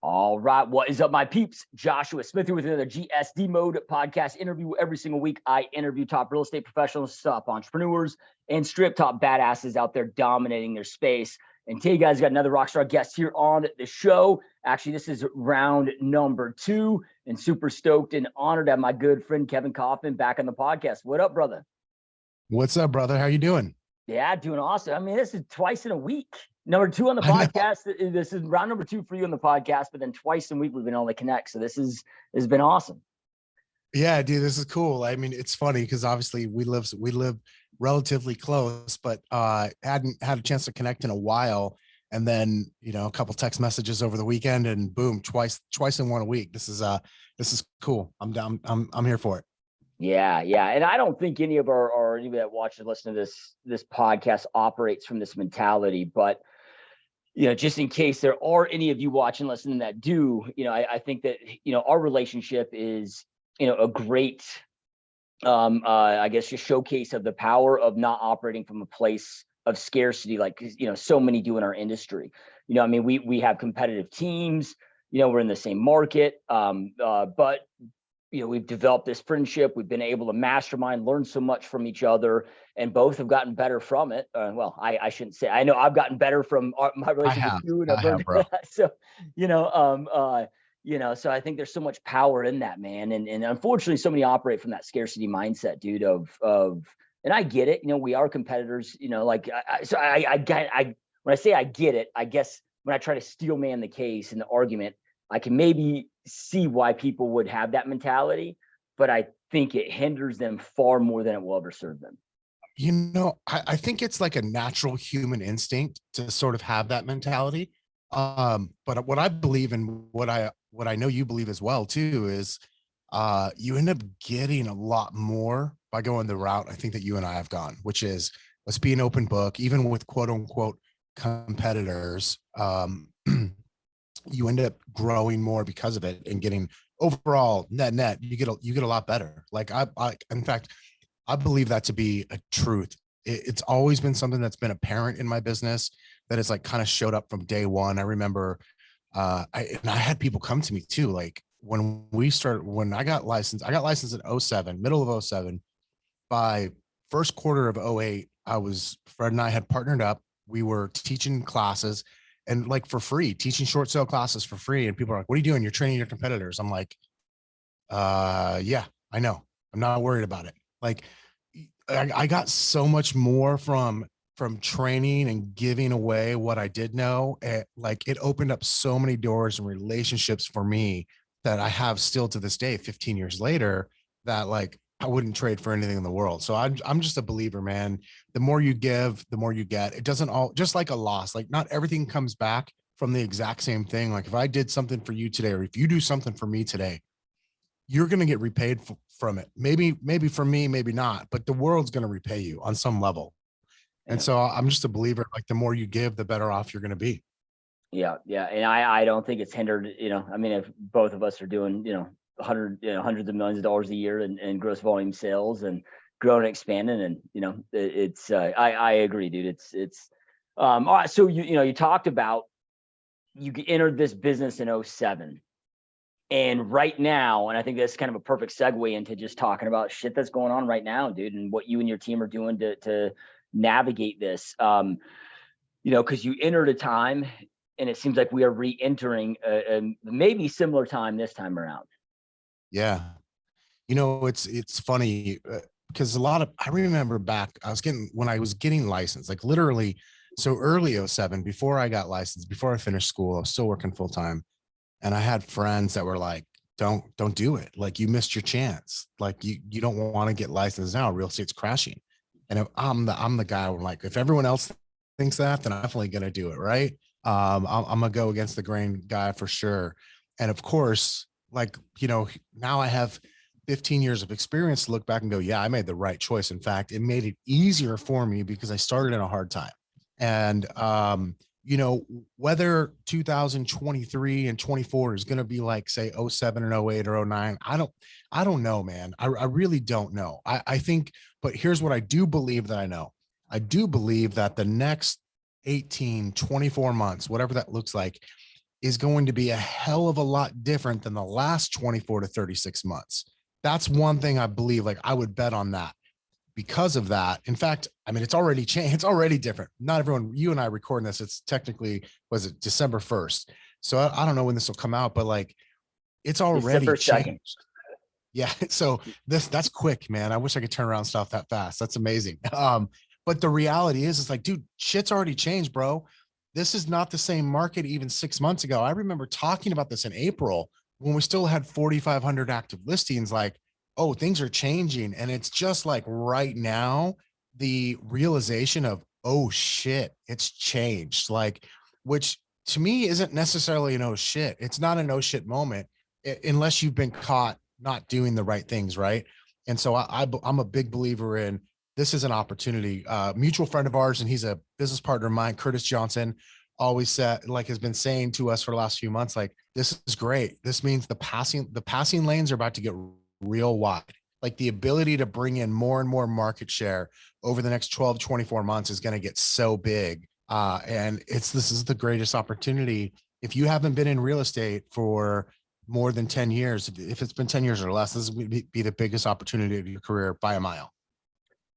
All right. What is up, my peeps? Joshua Smith here with another GSD Mode Podcast Interview. Every single week, I interview top real estate professionals, top entrepreneurs, and strip top badasses out there dominating their space. And today, guys, got another rockstar guest here on the show. Actually, this is round number 2, and super stoked and honored to have my good friend Kevin Kauffman back on the podcast. What up, brother? What's up, brother? How you doing? Yeah, doing awesome. I mean, this is twice in a week. Number 2 on the podcast. This is round number 2 for you on the podcast, but then twice a week we've been able to connect. So this has been awesome. Yeah, dude, this is cool. I mean, it's funny because obviously we live relatively close, but hadn't had a chance to connect in a while. And then, a couple text messages over the weekend, and boom, twice in 1 week. This is cool. I'm down. I'm here for it. Yeah. And I don't think any of our anybody that watches and listen to this podcast operates from this mentality, but just in case there are any of you watching, listening that do, I think that, our relationship is, a great, I guess, just showcase of the power of not operating from a place of scarcity, like, so many do in our industry. I mean, we have competitive teams, we're in the same market, but we've developed this friendship. We've been able to mastermind, learn so much from each other, and both have gotten better from it. Well, I shouldn't say. I know I've gotten better from my relationship with you, and I've learned that. So, so I think there's so much power in that, man. And unfortunately, so many operate from that scarcity mindset, dude. And I get it. We are competitors. When I say I get it, I guess when I try to steel man the case in the argument, I can maybe see why people would have that mentality, but I think it hinders them far more than it will ever serve them. I think it's like a natural human instinct to sort of have that mentality. But what I believe, and what I know you believe as well too, is you end up getting a lot more by going the route I think that you and I have gone, which is, let's be an open book, even with quote unquote competitors. You end up growing more because of it, and getting overall net you get a lot better. Like in fact, I believe that to be a truth. It's always been something that's been apparent in my business, that it's like kind of showed up from day one. I remember I had people come to me too, like when I got licensed in 07, middle of 07. By first quarter of 08, Fred and I had partnered up. We were teaching classes, and like for free, teaching short sale classes for free. And people are like, what are you doing? You're training your competitors. I'm like, yeah, I know. I'm not worried about it. Like I got so much more from training and giving away what I did know. Like it opened up so many doors and relationships for me that I have still to this day, 15 years later, that like I wouldn't trade for anything in the world. So I'm just a believer, man. The more you give, the more you get. It doesn't all, just like a loss, like not everything comes back from the exact same thing. Like if I did something for you today, or if you do something for me today, you're going to get repaid from it. Maybe for me, maybe not, but the world's going to repay you on some level. And so I'm just a believer, like the more you give, the better off you're going to be. Yeah. And I don't think it's hindered, I mean, if both of us are doing, hundreds of millions of dollars a year in gross volume sales and growing and expanding, and it's I agree, dude. It's all right. So you talked about you entered this business in 07, and right now, and I think that's kind of a perfect segue into just talking about shit that's going on right now, dude, and what you and your team are doing to navigate this. Because you entered a time, and it seems like we are re-entering a maybe similar time this time around. Yeah. It's funny because I remember back, when I was getting licensed, like literally so early 07, before I got licensed, before I finished school, I was still working full time. And I had friends that were like, don't do it. Like you missed your chance. Like you don't want to get licensed now. Real estate's crashing. And if I'm the guy where like, if everyone else thinks that, then I'm definitely going to do it. Right. I'm going to go against the grain guy for sure. And of course, like, now I have 15 years of experience to look back and go, yeah, I made the right choice. In fact, it made it easier for me because I started in a hard time. And, whether 2023 and 24 is going to be like, say, 07 and 08 or 09, I don't know, man. I really don't know. I think, but here's what I do believe that I know. I do believe that the next 18, 24 months, whatever that looks like, is going to be a hell of a lot different than the last 24 to 36 months. That's one thing I believe, like I would bet on that because of that. In fact, I mean, it's already changed. It's already different. Not everyone, you and I recording this, it's technically, was it December 1st? So I don't know when this will come out, but like it's already December 2nd. changed. Yeah. So that's quick, man. I wish I could turn around stuff that fast. That's amazing. But the reality is, it's like, dude, shit's already changed, bro. This is not the same market even 6 months ago. I remember talking about this in April when we still had 4,500 active listings, like, oh, things are changing. And it's just like right now, the realization of, oh shit, it's changed. Like, which to me isn't necessarily an oh shit. It's not an oh shit moment unless you've been caught not doing the right things, right? And so I'm a big believer in, this is an opportunity. Mutual friend of ours, and he's a business partner of mine, Curtis Johnson, always said, like, has been saying to us for the last few months, like, this is great. This means the passing lanes are about to get real wide. Like the ability to bring in more and more market share over the next 12, 24 months is going to get so big. And this is the greatest opportunity. If you haven't been in real estate for more than 10 years, if it's been 10 years or less, this would be the biggest opportunity of your career by a mile.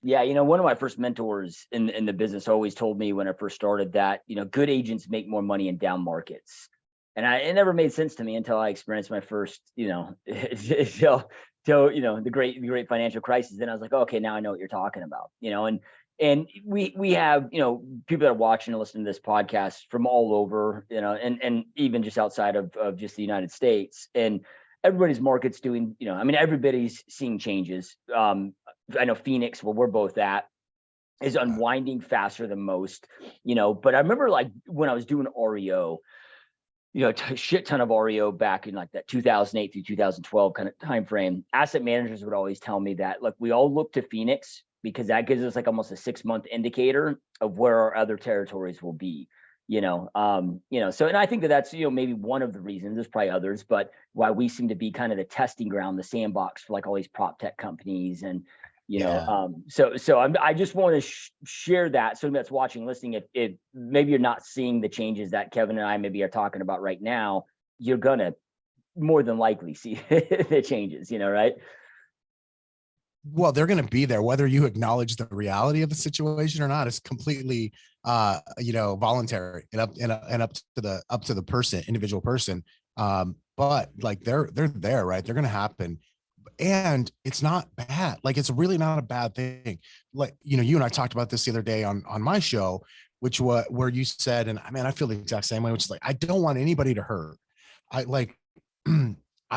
Yeah, one of my first mentors in the business always told me when I first started that, good agents make more money in down markets. And it never made sense to me until I experienced my first, the great financial crisis. Then I was like, okay, now I know what you're talking about, and we have, people that are watching and listening to this podcast from all over, and even just outside of just the United States, and everybody's market's doing, everybody's seeing changes. I know Phoenix, where we're both at, is unwinding faster than most, but I remember like when I was doing REO, a shit ton of REO back in like that 2008 through 2012 kind of time frame. Asset managers would always tell me that, look, we all look to Phoenix because that gives us like almost a 6-month indicator of where our other territories will be. So, and I think that's, maybe one of the reasons, there's probably others, but why we seem to be kind of the testing ground, the sandbox for like all these prop tech companies. And, I just want to share that. So that's watching, listening, if maybe you're not seeing the changes that Kevin and I maybe are talking about right now, you're going to more than likely see the changes, right? Well, they're going to be there, whether you acknowledge the reality of the situation or not. It's completely, voluntary and up to the person, individual person. But like they're there, right? They're going to happen, and it's not bad. Like it's really not a bad thing. Like you and I talked about this the other day on my show, where you said, and I mean, I feel the exact same way, which is like, I don't want anybody to hurt. I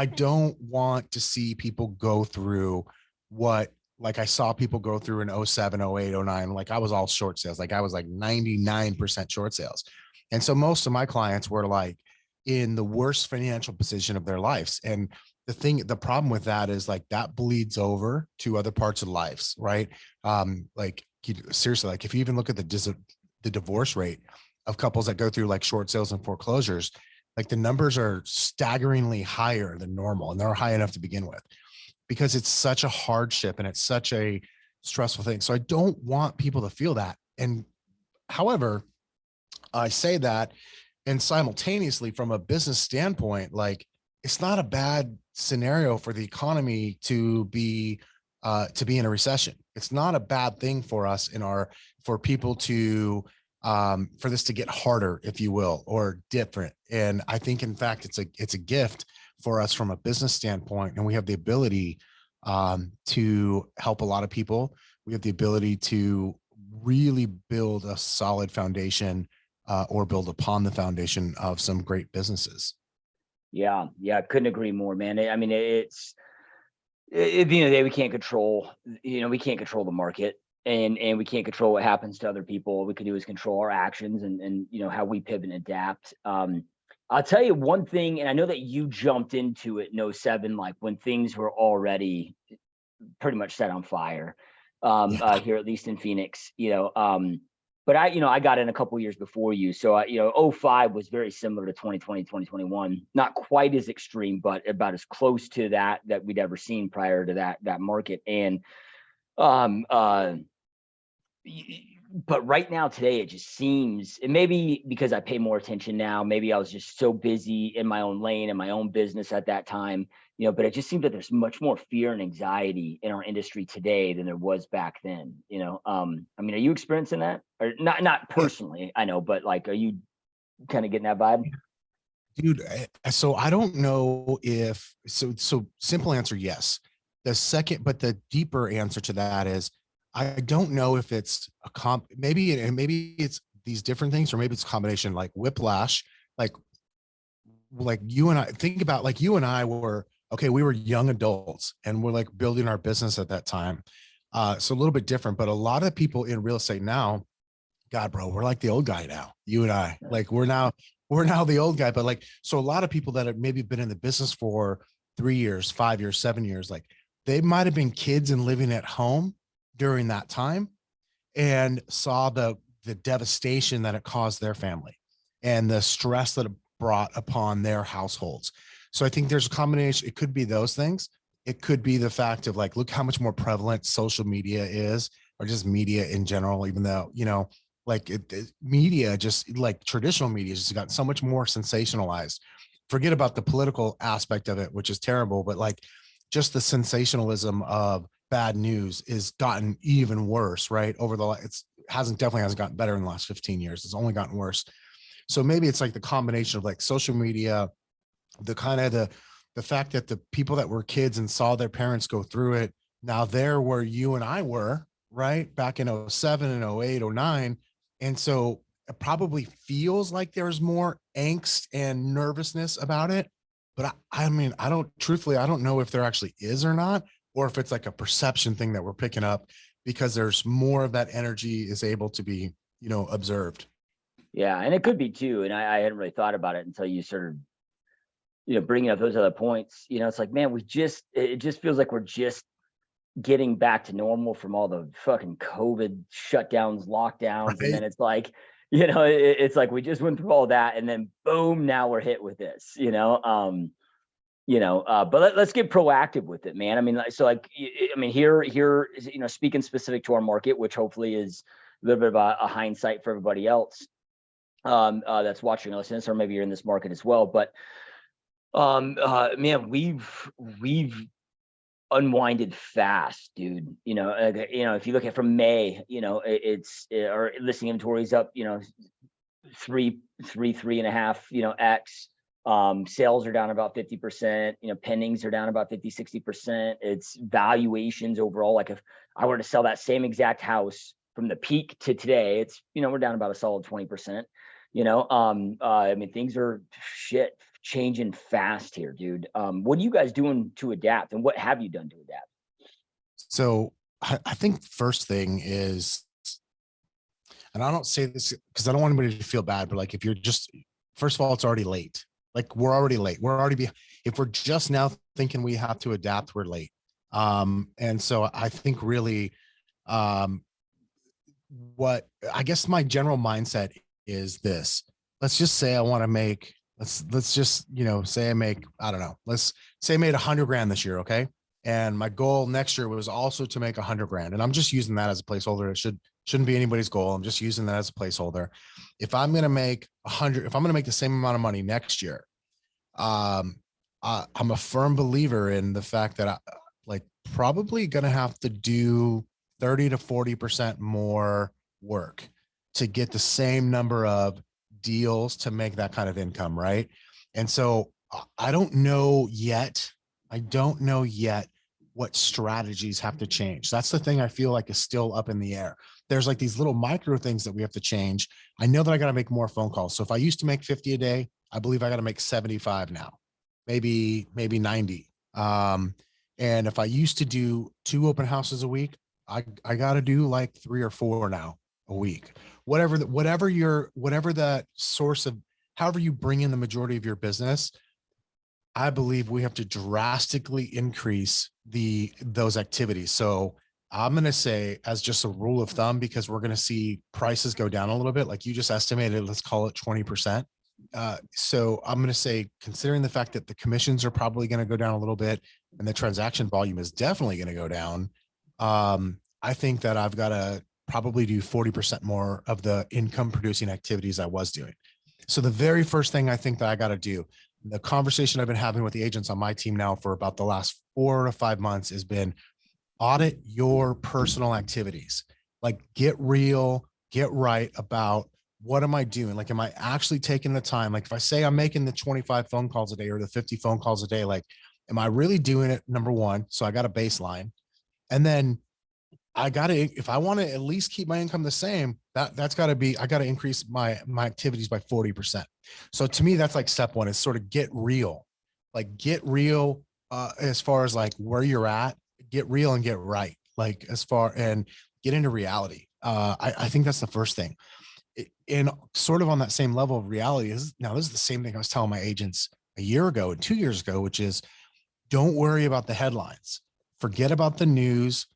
don't want to see people go through what like I saw people go through in 07, 08, 09. Like I was all short sales. Like I was like 99% short sales. And so most of my clients were like in the worst financial position of their lives. And the problem with that is like that bleeds over to other parts of lives, right? Seriously, like if you even look at the divorce rate of couples that go through like short sales and foreclosures, like the numbers are staggeringly higher than normal, and they're high enough to begin with, because it's such a hardship and it's such a stressful thing. So I don't want people to feel that. And however, I say that, and simultaneously from a business standpoint, like it's not a bad scenario for the economy to be in a recession. It's not a bad thing for us for people to, for this to get harder, if you will, or different. And I think in fact, it's a gift for us from a business standpoint. And we have the ability to help a lot of people. We have the ability to really build a solid foundation or build upon the foundation of some great businesses. Yeah. Couldn't agree more, man. I mean, at the end of the day, we can't control the market, and we can't control what happens to other people. All we can do is control our actions and how we pivot and adapt. I'll tell you one thing, and I know that you jumped into it in 07, like when things were already pretty much set on fire here, at least in Phoenix, but I got in a couple years before you. So, 05 was very similar to 2020, 2021, not quite as extreme, but about as close to that we'd ever seen prior to that market. And but right now today, it just seems, and maybe because I pay more attention now, maybe I was just so busy in my own lane and my own business at that time, but it just seems that there's much more fear and anxiety in our industry today than there was back then. I mean, are you experiencing that? Or not Yeah, personally, I know, but like, are you kind of getting that vibe? dude. So I don't know if so simple answer, yes. The second, but the deeper answer to that is I don't know if it's a maybe it's these different things, or maybe it's a combination like whiplash, like you and I think about, like you and I were okay, we were young adults and we're like building our business at that time. So a little bit different, but a lot of people in real estate now, God, bro, we're like the old guy now. You and I, like we're now the old guy. But like, so a lot of people that have maybe been in the business for 3 years, 5 years, 7 years, like they might have been kids and living at home during that time and saw the devastation that it caused their family and the stress that it brought upon their households. So I think there's a combination. It could be those things. It could be the fact of like, look how much more prevalent social media is, or just media in general, even though, like media, just like traditional media, just got so much more sensationalized. Forget about the political aspect of it, which is terrible, but like just the sensationalism of bad news is gotten even worse, right? Definitely hasn't gotten better in the last 15 years. It's only gotten worse. So maybe it's like the combination of like social media, the fact that the people that were kids and saw their parents go through it, now they're where you and I were, right? Back in '07 and '08, '09. And so it probably feels like there's more angst and nervousness about it. But I mean, I don't know if there actually is or not, or if it's like a perception thing that we're picking up because there's more of that energy is able to be, observed. Yeah, and it could be too. And I hadn't really thought about it until you started, bringing up those other points. It's like, man, it just feels like we're just getting back to normal from all the fucking COVID shutdowns, lockdowns. And Right. then it's like, it's like we just went through all that and then boom, now we're hit with this, but let's get proactive with it, man. I mean, so like, I mean, here is, speaking specific to our market, which hopefully is a little bit of a hindsight for everybody else that's watching or listening, or maybe you're in this market as well. But man, we've unwinded fast, dude. If you look at from May, it's our listing inventory is up, three and a half, X. Sales are down about 50%, pendings are down about 50-60%. It's valuations overall. Like if I were to sell that same exact house from the peak to today, it's, we're down about a solid 20%. I mean, things are changing fast here, dude. What are you guys doing to adapt, and what have you done to adapt? So I think first thing is, and I don't say this because I don't want anybody to feel bad, but like if you're just, first of all, it's already late. Like we're already late. If we're just now thinking we have to adapt, we're late. And so I think really, what I guess my general mindset is this. Let's just say I want to make, let's just, say I make, I don't know, let's say I made 100 grand this year. Okay. And my goal next year was also to make 100 grand. And I'm just using that as a placeholder. It shouldn't be anybody's goal. I'm just using that as a placeholder. If I'm going to make 100, if I'm going to make the same amount of money next year, I'm a firm believer in the fact that I like probably going to have to do 30 to 40% more work to get the same number of deals to make that kind of income. Right. And so I don't know yet. What strategies have to change. That's the thing I feel like is still up in the air. There's like these little micro things that we have to change. I know that I got to make more phone calls. So if I used to make 50 a day, I believe I got to make 75 now, maybe 90. And if I used to do 2 open houses a week, I got to do like 3 or 4 now a week. Whatever that source of, however you bring in the majority of your business, I believe we have to drastically increase those activities. So I'm going to say, as just a rule of thumb, because we're going to see prices go down a little bit, like you just estimated, let's call it 20%. So I'm going to say, considering the fact that the commissions are probably going to go down a little bit and the transaction volume is definitely going to go down, I think that I've got to probably do 40% more of the income producing activities I was doing. So the very first thing I think that I got to do, the conversation I've been having with the agents on my team now for about the last 4 to 5 months has been audit your personal activities. Like get real, get right about what am I doing? Like, am I actually taking the time? Like if I say I'm making the 25 phone calls a day or the 50 phone calls a day, like, am I really doing it? Number one. So I got a baseline. And then I got to, if I want to at least keep my income the same, that's got to be, I got to increase my activities by 40%. So to me, that's like step one is sort of get real, like get real as far as like where you're at, get real and get right. Like as far and get into reality. I think that's the first thing. And sort of on that same level of reality is now this is the same thing I was telling my agents a year ago and 2 years ago, which is don't worry about the headlines, forget about the news.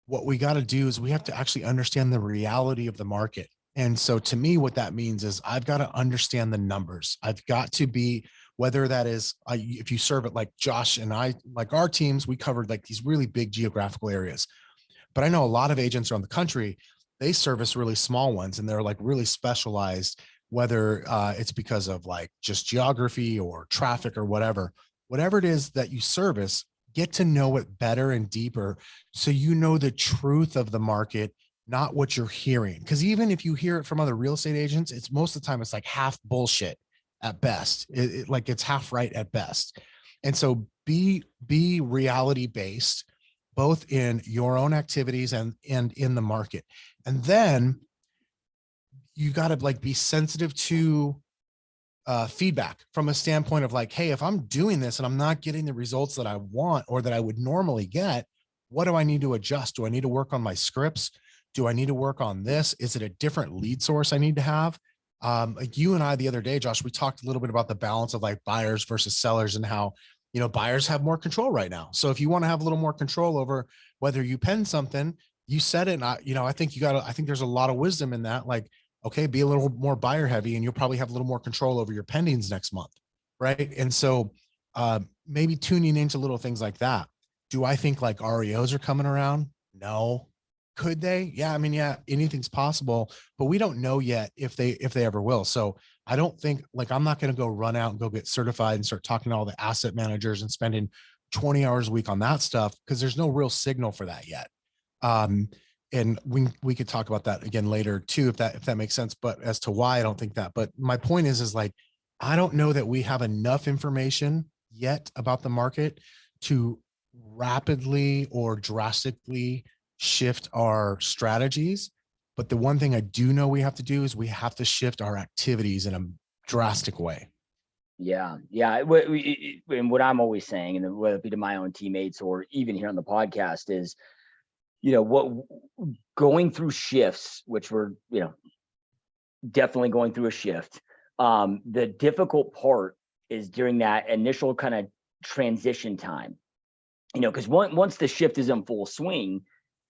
What we got to do is we have to actually understand the reality of the market. And so to me, what that means is I've got to understand the numbers. I've got to be, whether that is, if you serve it like Josh and I, like our teams, we covered like these really big geographical areas. But I know a lot of agents around the country, they service really small ones and they're like really specialized, whether it's because of like just geography or traffic or whatever it is that you service. Get to know it better and deeper so you know the truth of the market, not what you're hearing. Because even if you hear it from other real estate agents, it's most of the time it's like half bullshit at best. Like it's half right at best. And so be reality based, both in your own activities and in the market. And then you got to like be sensitive to feedback from a standpoint of like, hey, if I'm doing this and I'm not getting the results that I want or that I would normally get, what do I need to adjust? Do I need to work on my scripts? Do I need to work on this? Is it a different lead source I need to have? Like you and I the other day, Josh, we talked a little bit about the balance of like buyers versus sellers and how, you know, buyers have more control right now. So if you want to have a little more control over whether you pen something, you said it. And I think I think there's a lot of wisdom in that. Like, okay, be a little more buyer heavy and you'll probably have a little more control over your pendings next month. Right. And so maybe tuning into little things like that. Do I think like REOs are coming around? No. Could they? Yeah. I mean, yeah, anything's possible, but we don't know yet if they ever will. So I don't think like, I'm not going to go run out and go get certified and start talking to all the asset managers and spending 20 hours a week on that stuff because there's no real signal for that yet. And we could talk about that again later too, if that makes sense. But as to why I don't think that, but my point is like, I don't know that we have enough information yet about the market to rapidly or drastically shift our strategies. But the one thing I do know we have to do is we have to shift our activities in a drastic way. Yeah. And what I'm always saying, and whether it be to my own teammates or even here on the podcast is, you know, what going through shifts, which we're, you know, definitely going through a shift. The difficult part is during that initial kind of transition time, you know, because once the shift is in full swing,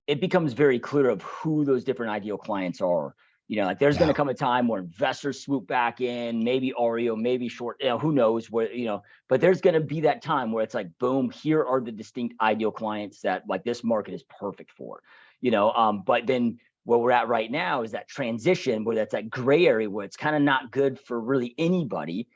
it becomes very clear of who those different ideal clients are. You know, like there's going to come a time where investors swoop back in, maybe REO, maybe short, you know, who knows where, you know, but there's going to be that time where it's like, boom, here are the distinct ideal clients that like this market is perfect for, you know, but then where we're at right now is that transition where that's that gray area where it's kind of not good for really anybody,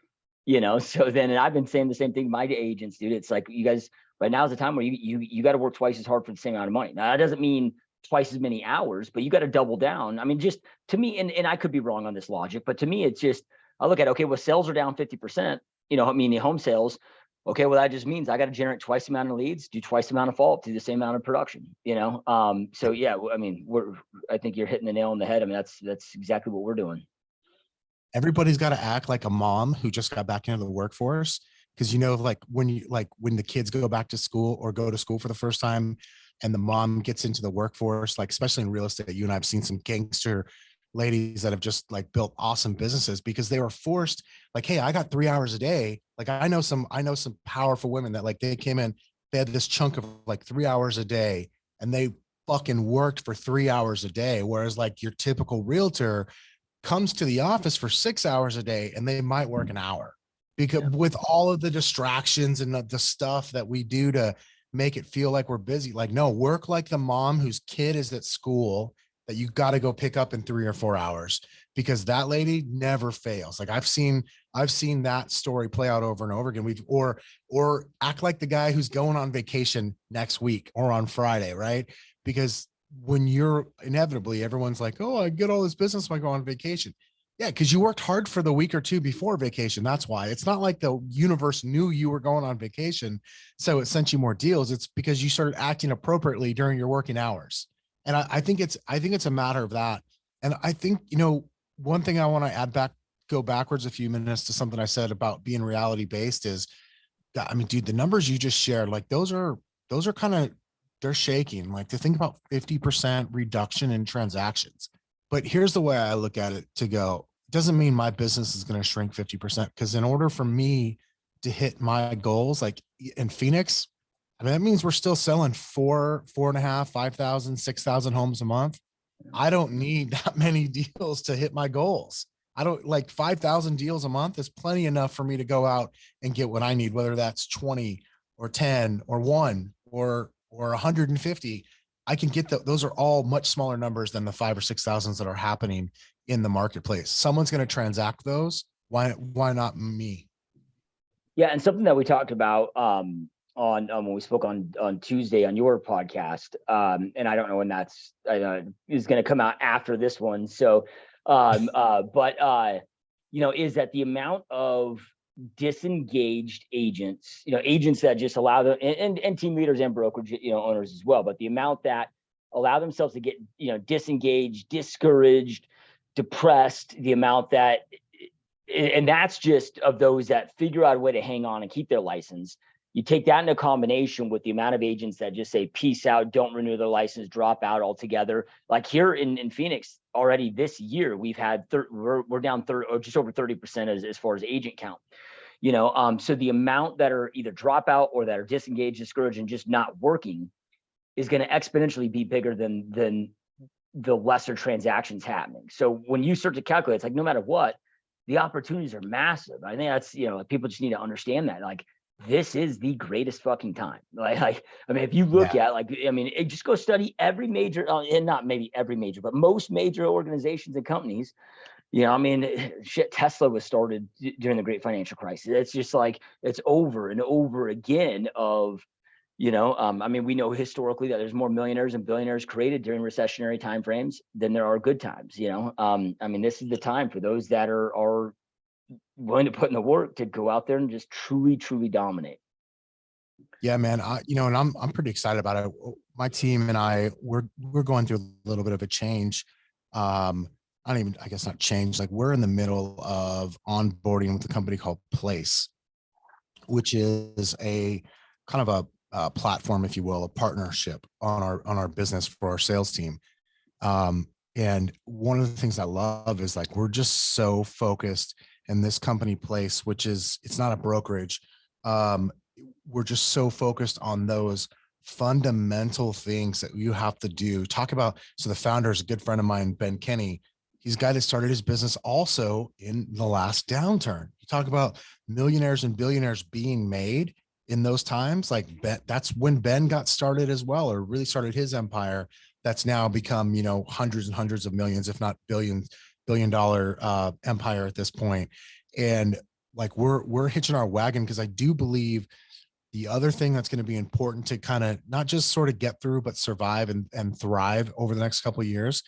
you know? So then, and I've been saying the same thing to my agents, dude, it's like, you guys, right now is the time where you got to work twice as hard for the same amount of money. Now that doesn't mean twice as many hours, but you got to double down. I mean, just to me, and I could be wrong on this logic, but to me, it's just, I look at, okay, well, sales are down 50%, you know, I mean, the home sales. Okay, well, that just means I got to generate twice the amount of leads, do twice the amount of follow-up, do the same amount of production, you know? So yeah, I mean, I think you're hitting the nail on the head. I mean, that's exactly what we're doing. Everybody's got to act like a mom who just got back into the workforce. Cause you know, like when the kids go back to school or go to school for the first time and the mom gets into the workforce, like especially in real estate, you and I've seen some gangster ladies that have just like built awesome businesses because they were forced like, hey, I got 3 hours a day. Like I know some powerful women that like they came in, they had this chunk of like 3 hours a day and they fucking worked for 3 hours a day. Whereas like your typical realtor comes to the office for 6 hours a day and they might work an hour because with all of the distractions and the stuff that we do to make it feel like we're busy, like, no, work like the mom whose kid is at school that you got to go pick up in 3 or 4 hours, because that lady never fails. Like I've seen that story play out over and over again. Or act like the guy who's going on vacation next week or on Friday, right? Because when you're inevitably, everyone's like, oh, I get all this business when I go on vacation. Yeah, because you worked hard for the week or two before vacation. That's why. It's not like the universe knew you were going on vacation, so it sent you more deals. It's because you started acting appropriately during your working hours. And I think it's a matter of that. And I think, one thing I want to go backwards a few minutes to something I said about being reality based is, I mean, dude, the numbers you just shared, like those are kind of, they're shaking. Like to think about 50% reduction in transactions. But here's the way I look at it to go, doesn't mean my business is going to shrink 50%, because in order for me to hit my goals, like in Phoenix, I mean, that means we're still selling 4.5, 5,000, 6,000 homes a month. I don't need that many deals to hit my goals. I don't, like 5,000 deals a month is plenty enough for me to go out and get what I need, whether that's 20 or 10 or 1 or 150. I can get those are all much smaller numbers than the 5 or 6,000s that are happening in the marketplace. Someone's going to transact those. Why not me? Yeah, and something that we talked about on when we spoke on Tuesday on your podcast, and I don't know when that's is going to come out after this one. So, but is that the amount of disengaged agents, agents that just allow them, and team leaders and brokerage, owners as well, but the amount that allow themselves to get, disengaged, discouraged, depressed, the amount that, and that's just of those that figure out a way to hang on and keep their license. You take that in a combination with the amount of agents that just say, peace out, don't renew their license, drop out altogether. Like here in Phoenix already this year, we've had, we're down 30 or just over 30% as far as agent count. So the amount that are either drop out or that are disengaged, discouraged, and just not working is going to exponentially be bigger than the lesser transactions happening. So when you start to calculate, it's like, no matter what, the opportunities are massive. I think that's, people just need to understand that. Like, this is the greatest fucking time. Like, I mean, if you look at just go study every major, and not maybe every major, but most major organizations and companies. Shit, Tesla was started during the great financial crisis. It's just like, it's over and over again of, we know historically that there's more millionaires and billionaires created during recessionary timeframes than there are good times. This is the time for those that are willing to put in the work to go out there and just truly, truly dominate. Yeah, man. And I'm pretty excited about it. My team and we're going through a little bit of a change. I guess not change. Like we're in the middle of onboarding with a company called Place, which is a kind of a platform, if you will, a partnership on our business for our sales team. And one of the things I love is like, we're just so focused in this company Place, which is, it's not a brokerage. We're just so focused on those fundamental things that you have to do. So the founder is a good friend of mine, Ben Kenny. He's a guy that started his business also in the last downturn. You talk about millionaires and billionaires being made in those times. Like that's when Ben got started as well, or really started his empire. That's now become, hundreds and hundreds of millions, if not billion dollar empire at this point. And like, we're hitching our wagon, because I do believe the other thing that's going to be important to kind of not just sort of get through, but survive and thrive over the next couple of years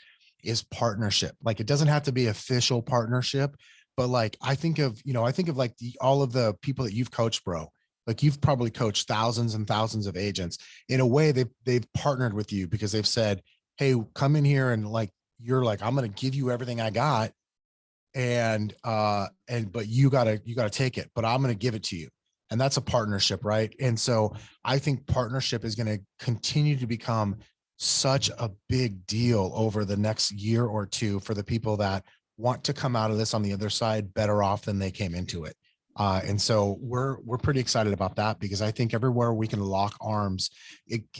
is partnership. Like, it doesn't have to be official partnership, but like, I think of like all of the people that you've coached, bro. Like, you've probably coached thousands and thousands of agents. In a way, they've partnered with you because they've said, hey, come in here, and like, you're like, I'm going to give you everything I got. But you gotta take it, but I'm going to give it to you. And that's a partnership. Right. And so I think partnership is going to continue to become such a big deal over the next year or two for the people that want to come out of this on the other side better off than they came into it. And so we're pretty excited about that, because I think everywhere we can lock arms,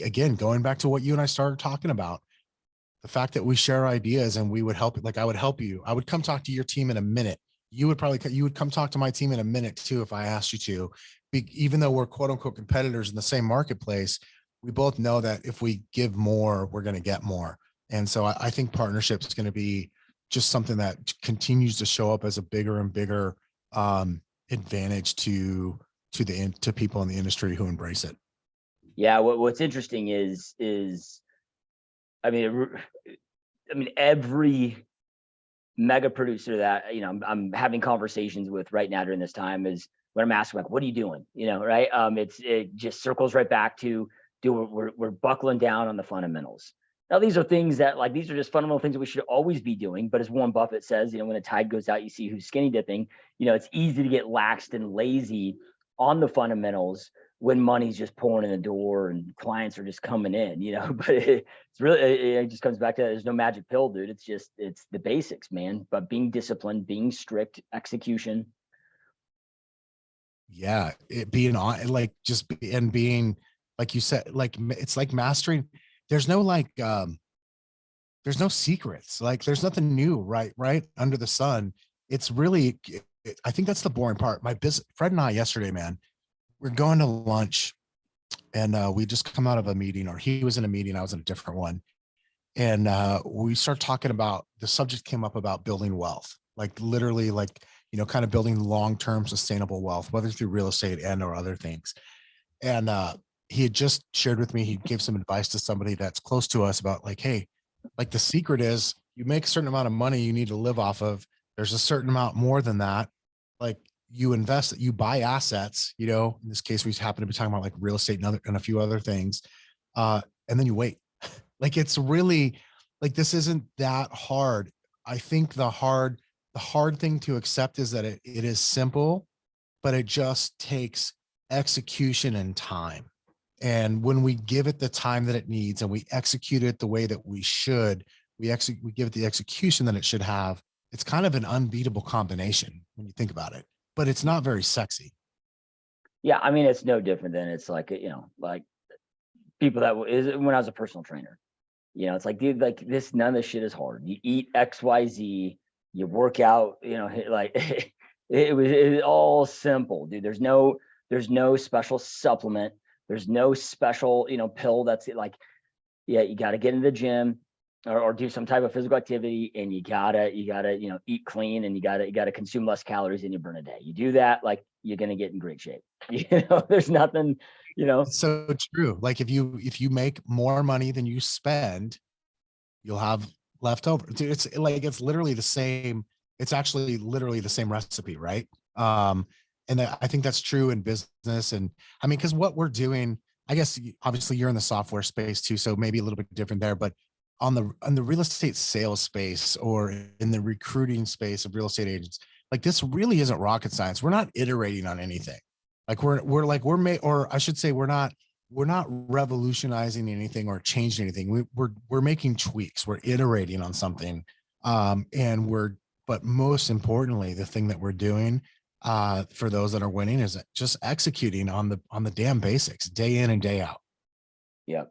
again, going back to what you and I started talking about, the fact that we share ideas and we would help, like I would help you. I would come talk to your team in a minute. You would come talk to my team in a minute too, if I asked you to. Even though we're quote unquote competitors in the same marketplace, we both know that if we give more, we're going to get more. And so I think partnership is going to be just something that continues to show up as a bigger and bigger advantage to people in the industry who embrace it. Yeah. What's interesting is, I mean, every mega producer that, I'm having conversations with right now during this time is when I'm asking, like, what are you doing? Right. It just circles right back to we're buckling down on the fundamentals. Now, these are things that, like, these are just fundamental things that we should always be doing. But as Warren Buffett says, when the tide goes out, you see who's skinny dipping. It's easy to get laxed and lazy on the fundamentals when money's just pouring in the door and clients are just coming in, but it's really, it just comes back to, there's no magic pill, dude. It's the basics, man. But being disciplined, being strict, execution. Yeah. Being on, like, and being, like you said, like, it's like mastering. There's no there's no secrets. Like, there's nothing new, right under the sun. It's really, I think that's the boring part. Fred and I yesterday, man, we're going to lunch, and we just come out of a meeting, or he was in a meeting, I was in a different one. And we start talking about, the subject came up about building wealth, like literally, like, kind of building long-term sustainable wealth, whether through real estate and or other things. And he had just shared with me, he gave some advice to somebody that's close to us about, like, hey, like, the secret is you make a certain amount of money you need to live off of. There's a certain amount more than that. Like, you invest, you buy assets, in this case, we happen to be talking about like real estate and a few other things. And then you wait. Like, it's really, like, this isn't that hard. I think the hard thing to accept is that it is simple, but it just takes execution and time. And when we give it the time that it needs and we execute it the way that we should, we give it the execution that it should have. It's kind of an unbeatable combination when you think about it, but it's not very sexy. Yeah. I mean, it's no different than, it's like, like people when I was a personal trainer, it's like, dude, like, none of this shit is hard. You eat XYZ, you work out, like it was all simple, dude. There's no special supplement. There's no special, pill that's like, yeah, you got to get in the gym or do some type of physical activity, and you gotta, eat clean, and you gotta consume less calories than you burn a day. You do that, like, you're going to get in great shape. There's nothing, It's so true. Like, if you make more money than you spend, you'll have leftover. Dude, it's literally the same. It's actually literally the same recipe, right? And I think that's true in business. And I mean, because what we're doing, I guess, obviously you're in the software space too, so maybe a little bit different there, but on the real estate sales space, or in the recruiting space of real estate agents, like, this really isn't rocket science. We're not iterating on anything. Like, or I should say, we're not revolutionizing anything or changing anything. We're making tweaks. We're iterating on something. But most importantly, the thing that we're doing for those that are winning is just executing on the damn basics, day in and day out. Yeah.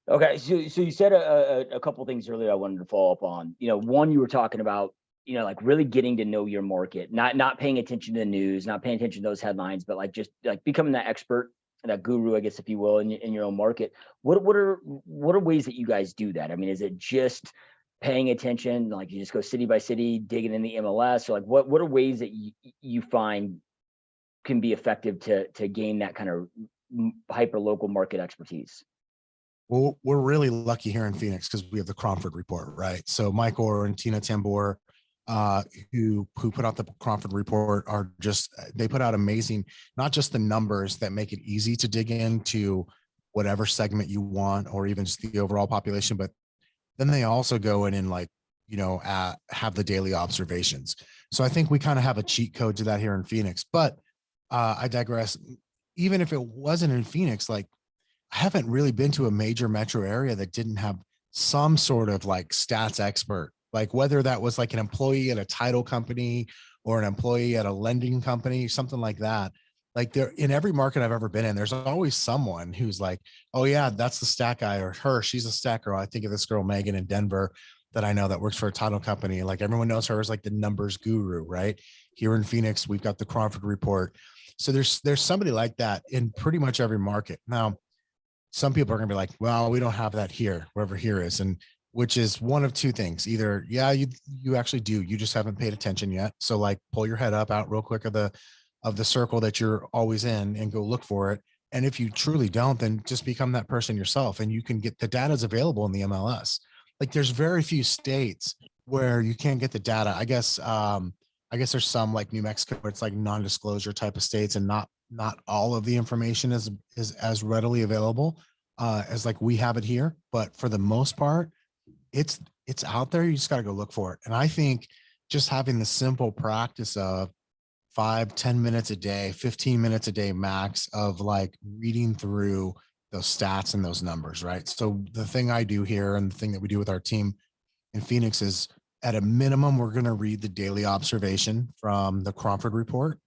Okay. So you said a couple of things earlier I wanted to follow up on. One, you were talking about, like, really getting to know your market, not paying attention to the news, not paying attention to those headlines, but like, just like becoming that expert, that guru, I guess, if you will, in your own market. What are ways that you guys do that? I mean, is it just paying attention, like you just go city by city, digging in the MLS, or like, what are ways that you find can be effective to gain that kind of hyper local market expertise? Well, we're really lucky here in Phoenix because we have the Cromford Report, right? So Mike Orr and Tina Tambor, who put out the Cromford Report, they put out amazing, not just the numbers that make it easy to dig into whatever segment you want, or even just the overall population, but then they also go in and, like, have the daily observations. So I think we kind of have a cheat code to that here in Phoenix, but I digress. Even if it wasn't in Phoenix, like, I haven't really been to a major metro area that didn't have some sort of like stats expert, like whether that was like an employee at a title company or an employee at a lending company, something like that. Like, there, in every market I've ever been in, there's always someone who's like, oh yeah, that's the stat guy, or her, she's a stat girl. I think of this girl, Megan, in Denver, that I know that works for a title company. Like, everyone knows her as like the numbers guru, right? Here in Phoenix, we've got the Cromford Report. So there's somebody like that in pretty much every market. Now, some people are going to be like, well, we don't have that here, wherever here is. And which is one of two things. Either, yeah, you actually do, you just haven't paid attention yet. So like pull your head up out real quick of the circle that you're always in and go look for it. And if you truly don't, then just become that person yourself, and you can get the data's available in the MLS. Like there's very few states where you can't get the data. I guess there's some like New Mexico where it's like non-disclosure type of states, and not all of the information is as readily available as like we have it here. But for the most part, it's out there. You just got to go look for it. And I think just having the simple practice of 5-10 minutes a day, 15 minutes a day max of like reading through those stats and those numbers, right? So the thing I do here, and the thing that we do with our team in Phoenix, is at a minimum, we're going to read the daily observation from the Cromford report,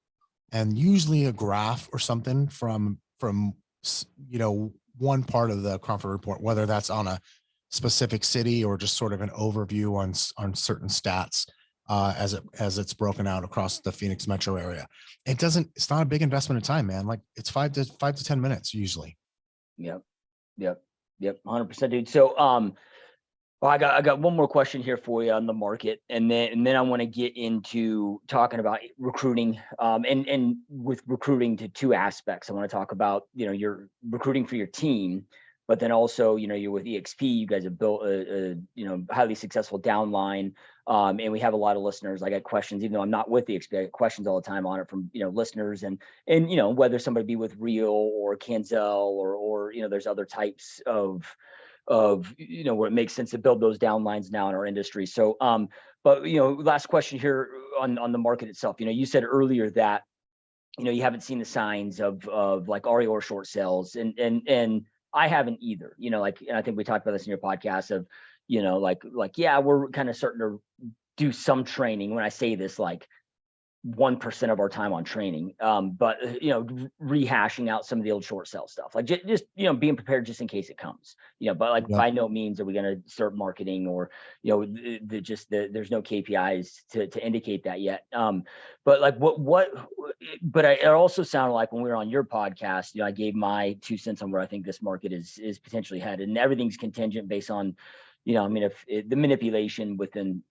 and usually a graph or something from one part of the Cromford report, whether that's on a specific city or just sort of an overview on certain stats as it's broken out across the Phoenix metro area. It's not a big investment of time, man. Like it's 5 to 10 minutes usually. Yep. 100%, dude. So, well, I got one more question here for you on the market, and then I want to get into talking about recruiting, and with recruiting to two aspects. I want to talk about, you're recruiting for your team, but then also, you're with EXP. You guys have built a highly successful downline, and we have a lot of listeners. I got questions, even though I'm not with EXP, I get questions all the time on it from listeners, and whether somebody be with Real or Canzel or there's other types of where it makes sense to build those downlines now in our industry. So, but last question here on the market itself. You said earlier that you haven't seen the signs of like REO or short sales, and I haven't either. And I think we talked about this in your podcast of yeah, we're kind of starting to do some training. When I say this, like 1% of our time on training, but rehashing out some of the old short sale stuff, like just being prepared just in case it comes, but like by no means are we going to start marketing or there's no KPIs to indicate that yet. But like but it also sounded like when we were on your podcast, I gave my 2 cents on where I think this market is potentially headed, and everything's contingent based on if the manipulation within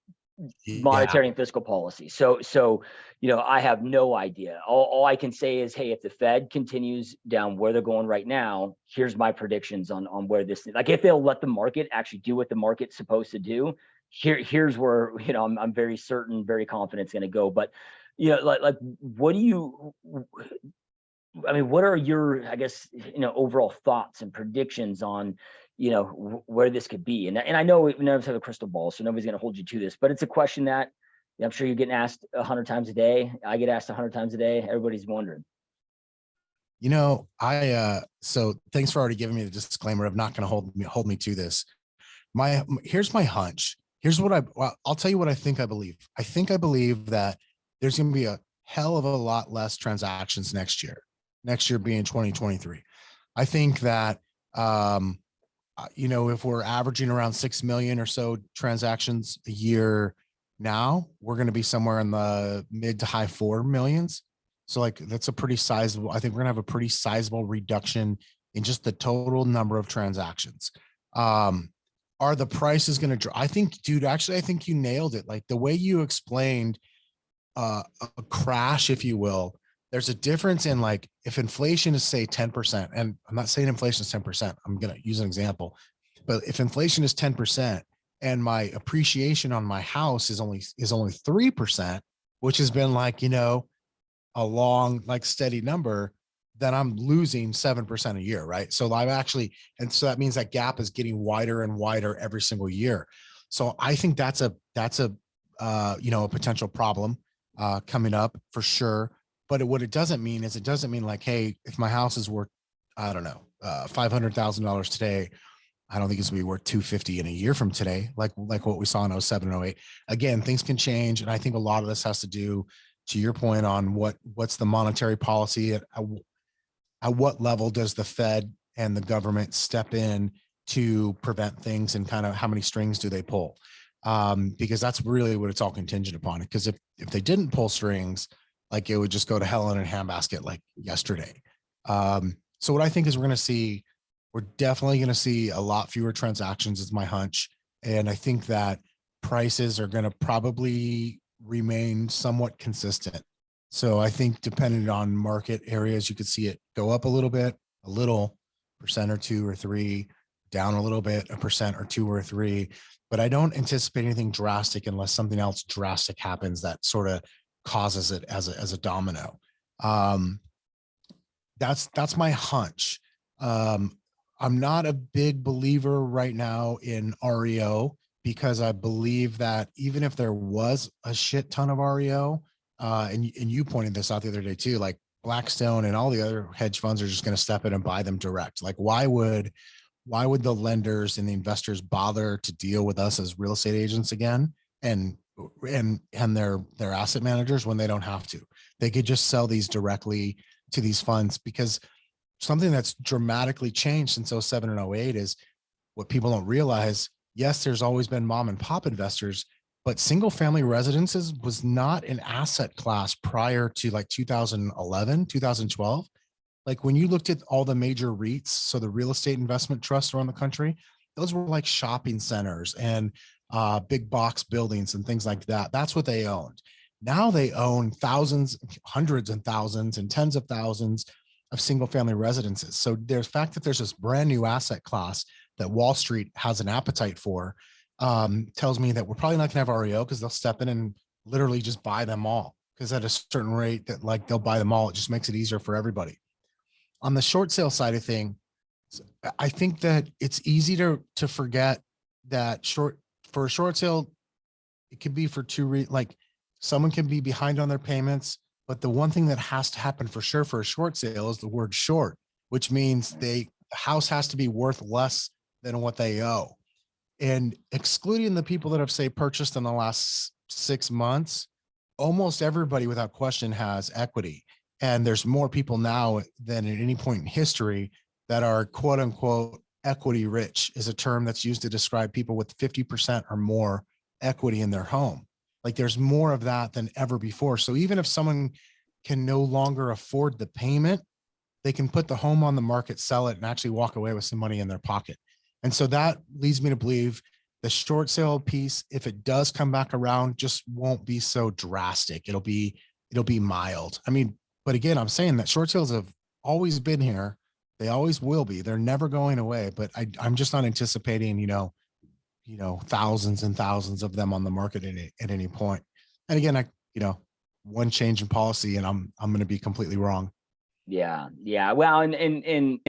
monetary and fiscal policy. So I have no idea. All I can say is, hey, if the Fed continues down where they're going right now, here's my predictions on where this, like if they'll let the market actually do what the market's supposed to do, here's where I'm very certain, very confident it's going to go. But like what are your, I guess, overall thoughts and predictions on where this could be? And I know we never have a crystal ball, so nobody's going to hold you to this, but it's a question that I'm sure you're getting asked 100 times a day. I get asked 100 times a day. Everybody's wondering. So thanks for already giving me the disclaimer of not going to hold me to this. Here's my hunch. Here's what I'll tell you what I think I believe. I think I believe that there's going to be a hell of a lot less transactions next year being 2023. I think that, if we're averaging around 6 million or so transactions a year now, we're going to be somewhere in the mid to high 4 millions. So like, that's a pretty sizable, I think we're gonna have a pretty sizable reduction in just the total number of transactions. Are the prices going to drop? I think, dude, actually, I think you nailed it. Like the way you explained a crash, if you will, there's a difference in like, if inflation is say 10%, and I'm not saying inflation is 10%, I'm going to use an example, but if inflation is 10% and my appreciation on my house is only 3%, which has been like, a long, like steady number, then I'm losing 7% a year. Right. So so that means that gap is getting wider and wider every single year. So I think that's a potential problem coming up for sure. But what it doesn't mean is, it doesn't mean like, hey, if my house is worth, I don't know, $500,000 today, I don't think it's gonna be worth 250 in a year from today, like what we saw in 07 and 08. Again, things can change. And I think a lot of this has to do, to your point, on what's the monetary policy, at what level does the Fed and the government step in to prevent things, and kind of how many strings do they pull? Because that's really what it's all contingent upon. Because if they didn't pull strings, like it would just go to hell in a handbasket like yesterday. So what I think is we're definitely going to see a lot fewer transactions, is my hunch. And I think that prices are going to probably remain somewhat consistent. So I think depending on market areas, you could see it go up a little bit, a little percent or two or three, down a little bit, a percent or two or three. But I don't anticipate anything drastic unless something else drastic happens that sort of causes it as a domino. Um, that's my hunch. I'm not a big believer right now in REO because I believe that even if there was a shit ton of REO, and you pointed this out the other day too, like Blackstone and all the other hedge funds are just going to step in and buy them direct. Like why would the lenders and the investors bother to deal with us as real estate agents again and their asset managers when they don't have to? They could just sell these directly to these funds, because something that's dramatically changed since 07 and 08 is what people don't realize. Yes, there's always been mom and pop investors, but single family residences was not an asset class prior to like 2011, 2012. Like when you looked at all the major REITs, so the real estate investment trusts around the country, those were like shopping centers and big box buildings and things like that. That's what they owned. Now they own thousands, hundreds and thousands and tens of thousands of single family residences. So there's fact that there's this brand new asset class that Wall Street has an appetite for, tells me that we're probably not gonna have REO because they'll step in and literally just buy them all, because at a certain rate that like they'll buy them all. It just makes it easier for everybody. On the short sale side of thing, I think that it's easy to forget that for a short sale, it could be for like someone can be behind on their payments, but the one thing that has to happen for sure for a short sale is the word short, which means the house has to be worth less than what they owe. And excluding the people that have, say, purchased in the last 6 months, almost everybody without question has equity. And there's more people now than at any point in history that are quote unquote equity rich, is a term that's used to describe people with 50% or more equity in their home. Like there's more of that than ever before. So even if someone can no longer afford the payment, they can put the home on the market, sell it, and actually walk away with some money in their pocket. And so that leads me to believe the short sale piece, if it does come back around, just won't be so drastic. It'll be mild. I mean, but again, I'm saying that short sales have always been here. They always will be. They're never going away. But I'm just not anticipating, thousands and thousands of them on the market at any point. And again, one change in policy and I'm going to be completely wrong. Yeah. Well, and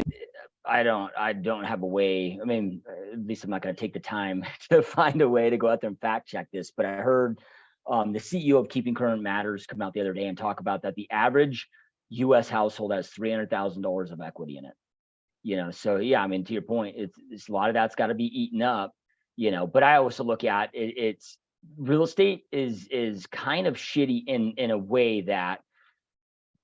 I don't have a way. I mean, at least I'm not going to take the time to find a way to go out there and fact check this. But I heard the CEO of Keeping Current Matters come out the other day and talk about that the average U.S. household has $300,000 of equity in it. So yeah, I mean, to your point, it's a lot of that's got to be eaten up. But I also look at it, it's real estate is kind of shitty in a way that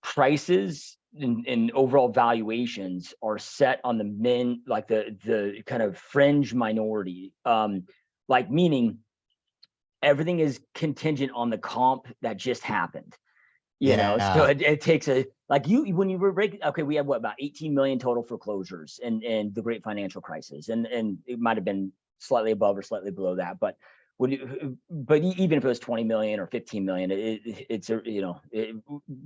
prices and overall valuations are set on the kind of fringe minority, like meaning everything is contingent on the comp that just happened. So it takes when you were breaking, okay, we have about 18 million total foreclosures and the great financial crisis, and it might have been slightly above or slightly below that, but even if it was 20 million or 15 million, it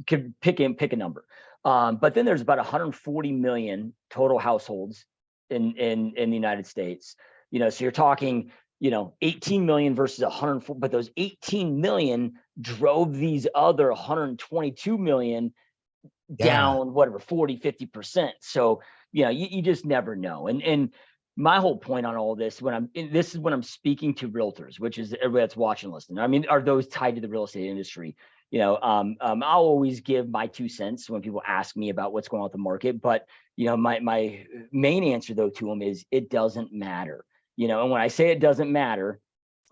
could pick a number. But then there's about 140 million total households in the United States. So you're talking, 18 million versus 104, but those 18 million drove these other 122 million down, whatever, 40-50%. So you just never know. And my whole point on all this, this is when I'm speaking to realtors, which is everybody that's watching, listening. I mean, are those tied to the real estate industry? I'll always give my 2 cents when people ask me about what's going on with the market. But my main answer though to them is it doesn't matter. And when I say it doesn't matter,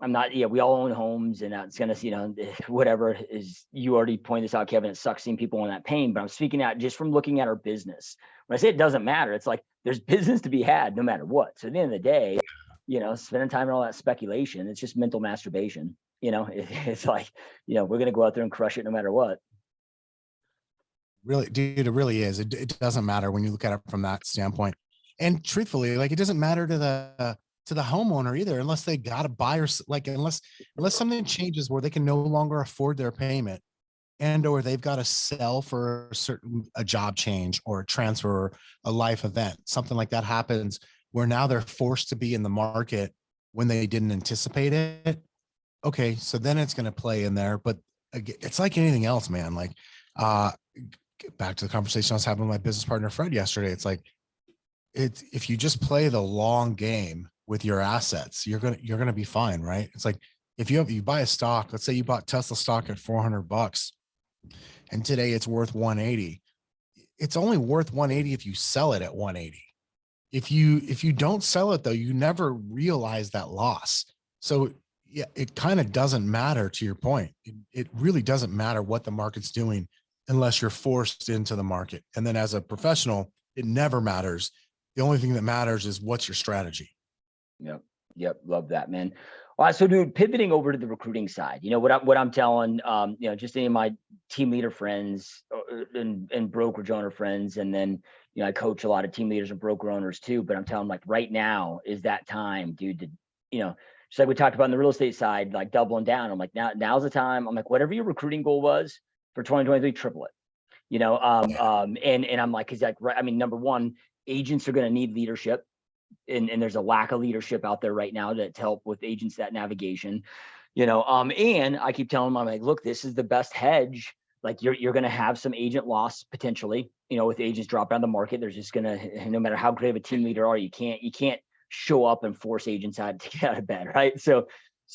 I'm not, we all own homes, and that's gonna, whatever is, you already pointed this out, Kevin, it sucks seeing people in that pain, but I'm speaking out just from looking at our business. When I say it doesn't matter, it's like there's business to be had no matter what. So at the end of the day, spending time on all that speculation, it's just mental masturbation. It's like, we're going to go out there and crush it no matter what. Really, dude, it really is. It doesn't matter when you look at it from that standpoint. And truthfully, like, it doesn't matter to to the homeowner either, unless they got to buy or like, unless something changes where they can no longer afford their payment and, or they've got to sell for a job change or a transfer or a life event, something like that happens where now they're forced to be in the market when they didn't anticipate it. Okay. So then it's going to play in there, but again, it's like anything else, man. Like, get back to the conversation I was having with my business partner, Fred, yesterday. It's like, if you just play the long game with your assets, you're going to be fine. Right. It's like, if you buy a stock, let's say you bought Tesla stock at $400 and today it's worth 180. It's only worth 180 if you sell it at 180. If you don't sell it though, you never realize that loss. So yeah, it kind of doesn't matter, to your point. It really doesn't matter what the market's doing unless you're forced into the market. And then as a professional, it never matters. The only thing that matters is what's your strategy. Yep. Love that, man. All right. So dude, pivoting over to the recruiting side, what I'm telling, just any of my team leader friends and brokerage owner friends. And then, I coach a lot of team leaders and broker owners too, but I'm telling them, like, right now is that time, dude, to, just like we talked about on the real estate side, like doubling down. I'm like, now's the time. I'm like, whatever your recruiting goal was for 2023, triple it, and I'm like, cause like, right, I mean, number one, agents are going to need leadership. And there's a lack of leadership out there right now to help with agents, that navigation, and I keep telling them, I'm like, look, this is the best hedge. Like you're going to have some agent loss potentially, with agents dropping on the market. There's just going to, no matter how great of a team leader are, you can't show up and force agents out to get out of bed. Right. So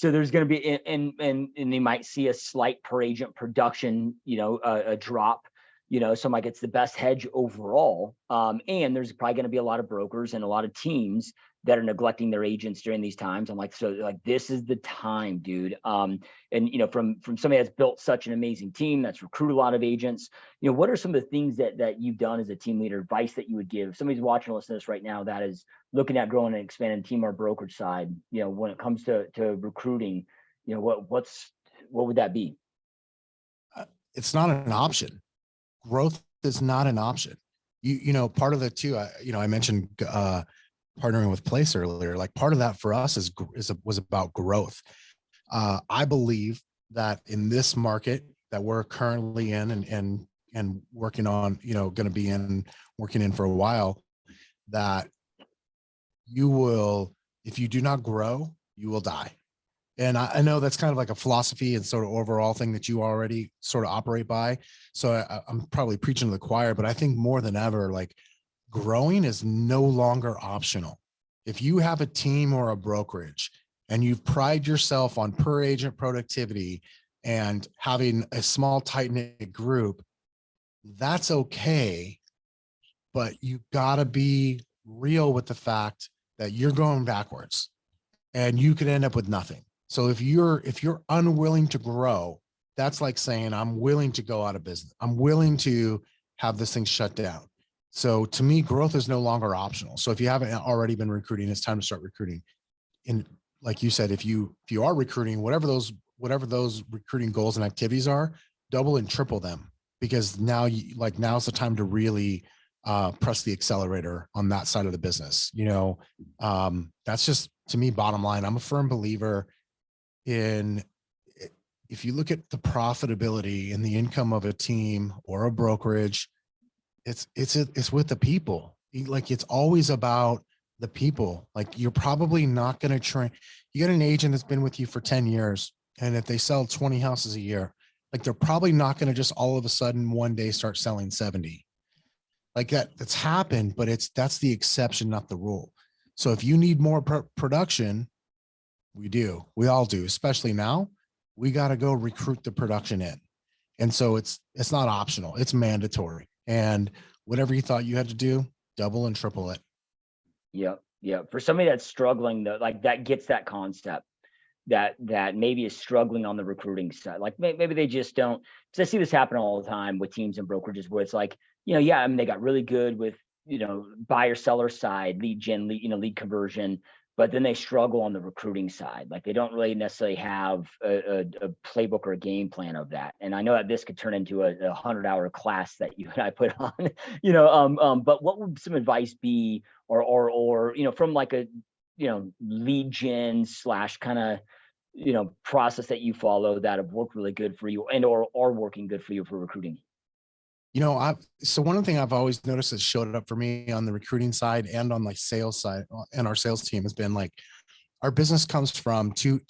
there's going to be, and they might see a slight per agent production, a drop. So I'm like, it's the best hedge overall. And there's probably going to be a lot of brokers and a lot of teams that are neglecting their agents during these times. I'm like, so like, this is the time, dude. And, from somebody that's built such an amazing team, that's recruited a lot of agents, what are some of the things that you've done as a team leader, advice that you would give somebody's watching or listening to this right now that is looking at growing and expanding team or brokerage side, when it comes to recruiting, what would that be? It's not an option. Growth is not an option. Part of the too, I mentioned partnering with Place earlier. Like part of that for us was about growth. I believe that in this market that we're currently in and working on, going to be working in for a while, that you will, if you do not grow, you will die. And I know that's kind of like a philosophy and sort of overall thing that you already sort of operate by. So I'm probably preaching to the choir, but I think more than ever, like growing is no longer optional. If you have a team or a brokerage and you've prided yourself on per agent productivity and having a small tight knit group, that's okay. But you gotta be real with the fact that you're going backwards and you could end up with nothing. So if you're unwilling to grow, that's like saying, I'm willing to go out of business. I'm willing to have this thing shut down. So to me, growth is no longer optional. So if you haven't already been recruiting, it's time to start recruiting. And like you said, if you are recruiting, whatever those recruiting goals and activities are, double and triple them, because now's the time to really press the accelerator on that side of the business. That's just, to me, bottom line. I'm a firm believer in, if you look at the profitability and the income of a team or a brokerage, it's with the people. Like it's always about the people. Like you're probably not going to train. You get an agent that's been with you for 10 years, and if they sell 20 houses a year, like they're probably not going to just all of a sudden one day start selling 70. Like that's happened, but that's the exception, not the rule. So if you need more production, we all do, especially now, we got to go recruit the production in. And so it's not optional, it's mandatory. And whatever you thought you had to do, double and triple it. Yeah. For somebody that's struggling though, like that gets that concept that maybe is struggling on the recruiting side. Like maybe they just don't, because I see this happen all the time with teams and brokerages where it's like, I mean, they got really good with, buyer seller side, lead gen, lead conversion, but then they struggle on the recruiting side. Like they don't really necessarily have a playbook or a game plan of that. And I know that this could turn into a 100-hour class that you and I put on, but what would some advice be, or from like a lead gen / kind of, process that you follow that have worked really good for you and or are working good for you for recruiting? So one of the things I've always noticed that showed up for me on the recruiting side and on like sales side and our sales team has been like, our business comes from two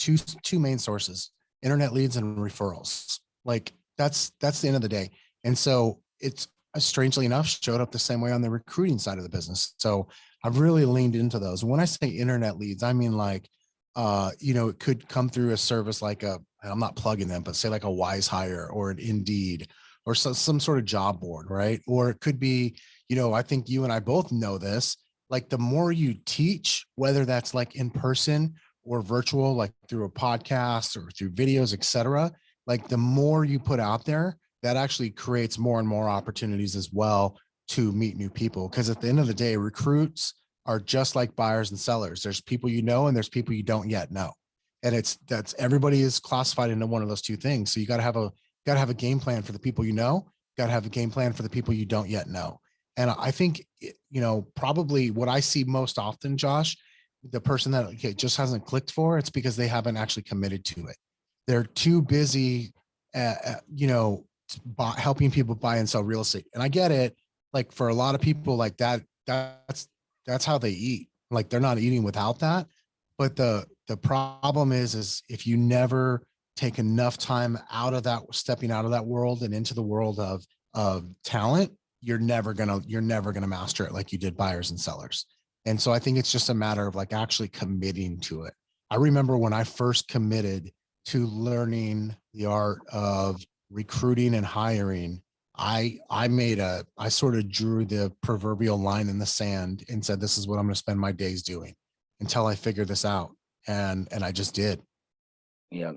main sources: internet leads and referrals. Like that's the end of the day. And so it's strangely enough showed up the same way on the recruiting side of the business. So I've really leaned into those. When I say internet leads, I mean like, it could come through a service like I'm not plugging them, but say like a Wise Hire or an Indeed or some sort of job board, right? Or it could be, I think you and I both know this, like the more you teach, whether that's like in person or virtual, like through a podcast or through videos, et cetera, like the more you put out there, that actually creates more and more opportunities as well to meet new people. Because at the end of the day, recruits are just like buyers and sellers. There's people you know, and there's people you don't yet know. And that's everybody is classified into one of those two things. So you got to have a game plan for the people you know, got to have a game plan for the people you don't yet know. And I think, probably what I see most often, Josh, the person that just hasn't clicked for, it's because they haven't actually committed to it. They're too busy, helping people buy and sell real estate. And I get it. Like for a lot of people like that's how they eat. Like they're not eating without that. But the problem is if you never take enough time out of that, stepping out of that world and into the world of talent, you're never gonna master it like you did buyers and sellers. And so I think it's just a matter of like actually committing to it. I remember when I first committed to learning the art of recruiting and hiring, I sort of drew the proverbial line in the sand and said, this is what I'm going to spend my days doing until I figure this out. And I just did. Yeah.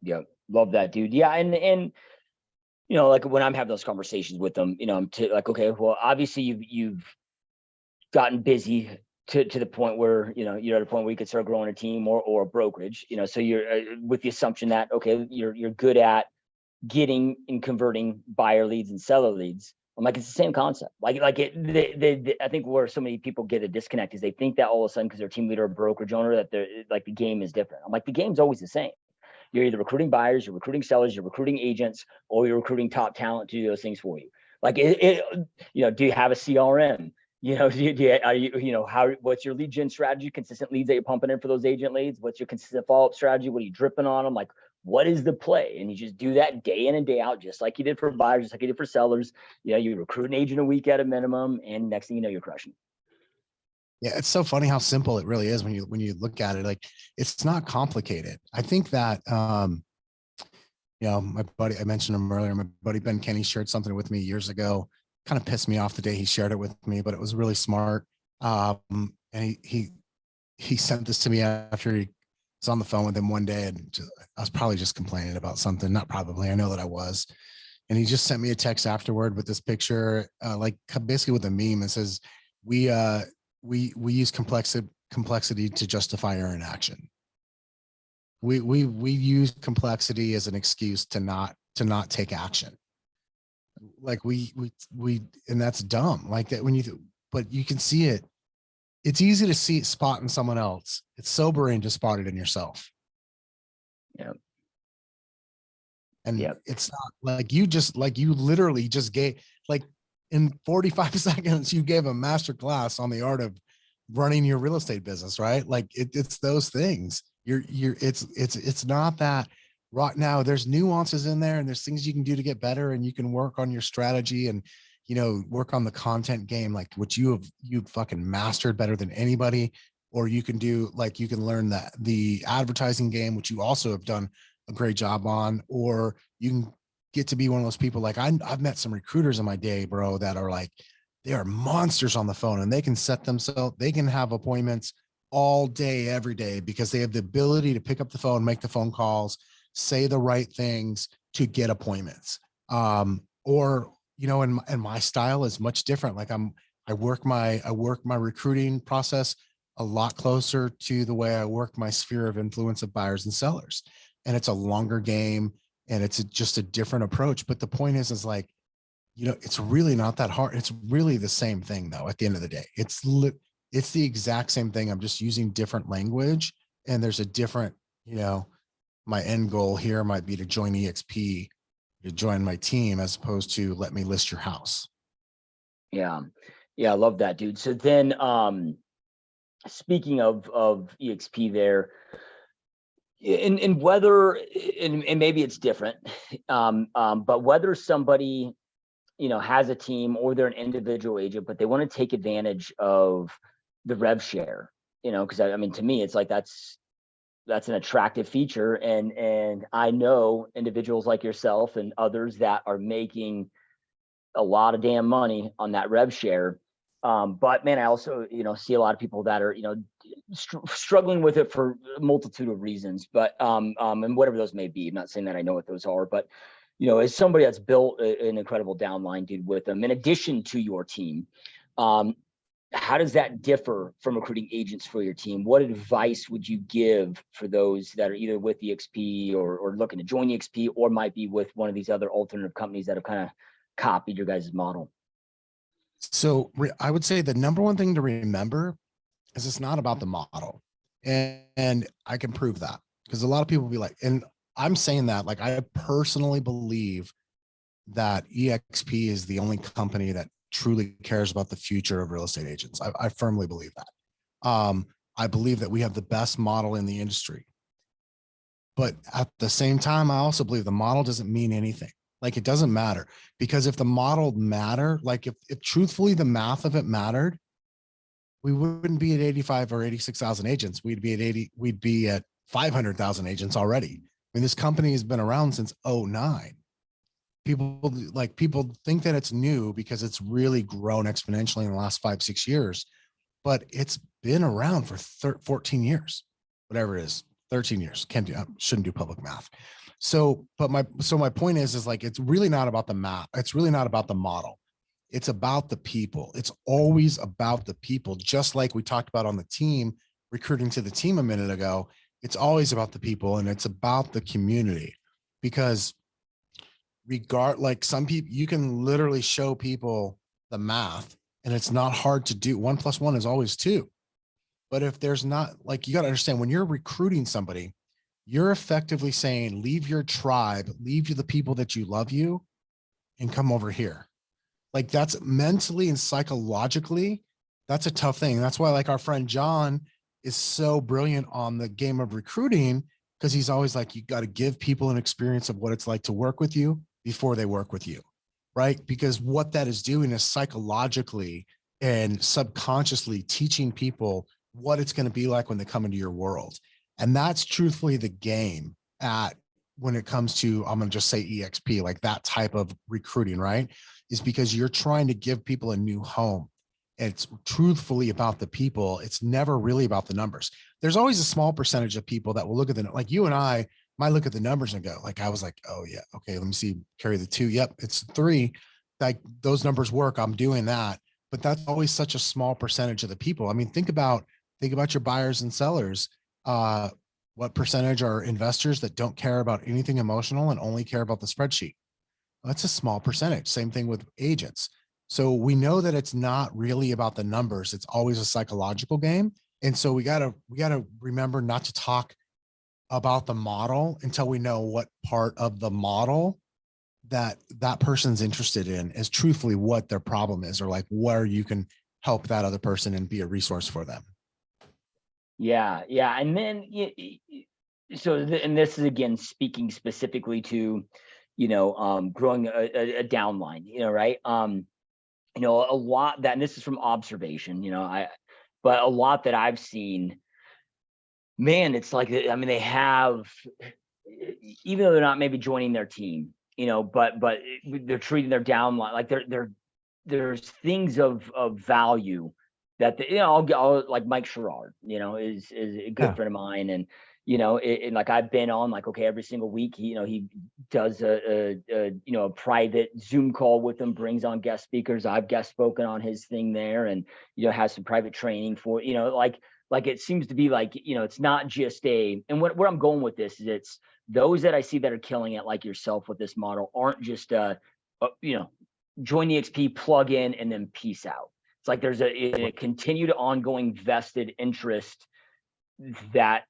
Yeah. Love that, dude. Yeah. And, like when I'm having those conversations with them, I'm like, okay, well, obviously you've gotten busy to the point where, you're at a point where you could start growing a team or a brokerage, so you're with the assumption that, okay, you're good at getting and converting buyer leads and seller leads. I'm like, it's the same concept. I think where so many people get a disconnect is they think that all of a sudden, because they're a team leader or brokerage owner, that they're like the game is different. I'm like, the game's always the same. You're either recruiting buyers, you're recruiting sellers, you're recruiting agents, or you're recruiting top talent to do those things for you. Like do you have a CRM? What's your lead gen strategy? Consistent leads that you're pumping in for those agent leads? What's your consistent follow-up strategy? What are you dripping on them? Like, what is the play? And you just do that day in and day out, just like you did for buyers, just like you did for sellers. You recruit an agent a week at a minimum, and next thing you know, you're crushing. Yeah, it's so funny how simple it really is when you look at it. Like it's not complicated. I think that my buddy, I mentioned him earlier, my buddy Ben Kenny shared something with me years ago. Kind of pissed me off the day he shared it with me, but it was really smart. And he sent this to me after he was on the phone with him one day, and I was probably just complaining about something. Not probably, I know that I was. And he just sent me a text afterward with this picture, like basically with a meme. It says, we use complexity to justify our inaction. We use complexity as an excuse to not take action. Like we and that's dumb. Like that but you can see it. It's easy to see it spot in someone else. It's sobering to spot it in yourself. Yeah. And it's not like you literally just gave, like in 45 seconds, you gave a master class on the art of running your real estate business, right? Like it's those things. It's not that right now. There's nuances in there and there's things you can do to get better, and you can work on your strategy and, work on the content game, like which you've fucking mastered better than anybody. Or you can do, like, you can learn the advertising game, which you also have done a great job on, or you can get to be one of those people. Like I've met some recruiters in my day, bro, that are like, they are monsters on the phone, and they can have appointments all day, every day, because they have the ability to pick up the phone, make the phone calls, say the right things to get appointments. And my style is much different. Like I work my recruiting process a lot closer to the way I work my sphere of influence of buyers and sellers. And it's a longer game, and it's just a different approach. But the point is like, it's really not that hard. It's really the same thing though. At the end of the day, It's the exact same thing. I'm just using different language, and there's a different, my end goal here might be to join EXP, to join my team, as opposed to let me list your house. Yeah. Yeah. I love that, dude. So then, speaking of EXP there, and whether, and maybe it's different, but whether somebody, has a team or they're an individual agent, but they want to take advantage of the rev share, because I mean, to me, it's like, that's an attractive feature. And I know individuals like yourself and others that are making a lot of damn money on that rev share. But man, I also, see a lot of people that are, struggling with it for a multitude of reasons, but, and whatever those may be. I'm not saying that I know what those are, but, as somebody that's built an incredible downline, dude, with them, in addition to your team, how does that differ from recruiting agents for your team? What advice would you give for those that are either with EXP or looking to join EXP, or might be with one of these other alternative companies that have kind of copied your guys' model? So I would say the number one thing to remember is it's not about the model. And I can prove that, because a lot of people be like, and I'm saying that, like, I personally believe that EXP is the only company that truly cares about the future of real estate agents. I firmly believe that. I believe that we have the best model in the industry. But at the same time, I also believe the model doesn't mean anything. Like, it doesn't matter, because if the model mattered, like if truthfully the math of it mattered, we wouldn't be at 85 or 86,000 agents. We'd be at 500,000 agents already. I mean, this company has been around since 2009. People think that it's new because it's really grown exponentially in the last 5-6 years, but it's been around for 14 years, whatever it is, 13 years. Shouldn't do public math. So my point is like, it's really not about the math. It's really not about the model. It's about the people. It's always about the people. Just like we talked about on the team, recruiting to the team a minute ago, it's always about the people, and it's about the community. Because like some people, you can literally show people the math, and it's not hard to do. 1 + 1 is always 2. But if there's not, like, you got to understand, when you're recruiting somebody, you're effectively saying, leave your tribe, leave the people that you love you, and come over here. Like, that's mentally and psychologically, that's a tough thing. That's why, like, our friend John is so brilliant on the game of recruiting, because he's always like, you got to give people an experience of what it's like to work with you before they work with you, right? Because what that is doing is psychologically and subconsciously teaching people what it's going to be like when they come into your world. And that's truthfully the game when it comes to, I'm going to just say EXP, like that type of recruiting, right? Is because you're trying to give people a new home. It's truthfully about the people. It's never really about the numbers. There's always a small percentage of people that will look at like you and I might look at the numbers and go, like, I was like, oh yeah, okay, let me see, carry the 2. Yep, it's 3. Like, those numbers work. I'm doing that. But that's always such a small percentage of the people. I mean, think about your buyers and sellers. What percentage are investors that don't care about anything emotional and only care about the spreadsheet? That's a small percentage. Same thing with agents. So we know that it's not really about the numbers. It's always a psychological game. And so we gotta remember not to talk about the model until we know what part of the model that person's interested in is truthfully what their problem is, or like where you can help that other person and be a resource for them. Yeah. Yeah. And then, and this is, again, speaking specifically to, growing a downline, right? A lot that, and this is from observation, but a lot that I've seen, man, it's like, I mean, they have, even though they're not maybe joining their team, but they're treating their downline like there's things of value that I'll like Mike Sherrard, is a good friend of mine, and and like I've been on, like, okay, every single week he does a private Zoom call with them, brings on guest speakers. I've guest spoken on his thing there, and has some private training for like it seems to be like it's not just and where I'm going with this is, it's those that I see that are killing it, like yourself, with this model, aren't just join the EXP, plug in, and then peace out. It's like there's a continued ongoing vested interest that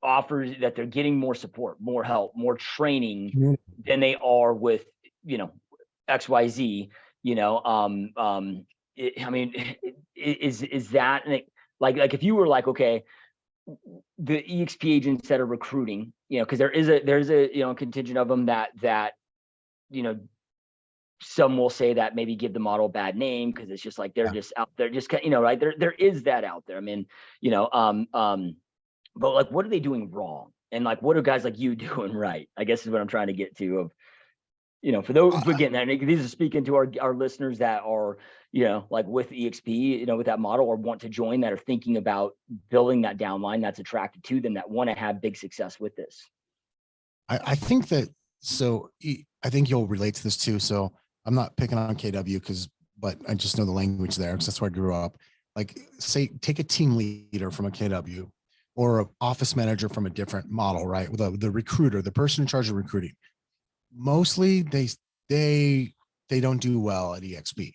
offers that they're getting more support, more help, more training than they are with, XYZ, I mean, is that like if you were like, okay, the EXP agents that are recruiting, because there's a contingent of them that some will say that maybe give the model a bad name because it's just like they're just out there, just right there is that out there. I mean, but like, what are they doing wrong? And like, what are guys like you doing right? I guess is what I'm trying to get to. Of, for those, again, these are speaking to our listeners that are, like with EXP, with that model, or want to join, that are thinking about building that downline that's attracted to them, that want to have big success with this. I think that, so I think you'll relate to this too. So I'm not picking on KW but I just know the language there because that's where I grew up. Like, say, take a team leader from a KW or an office manager from a different model, right? With the recruiter, the person in charge of recruiting. Mostly they don't do well at EXP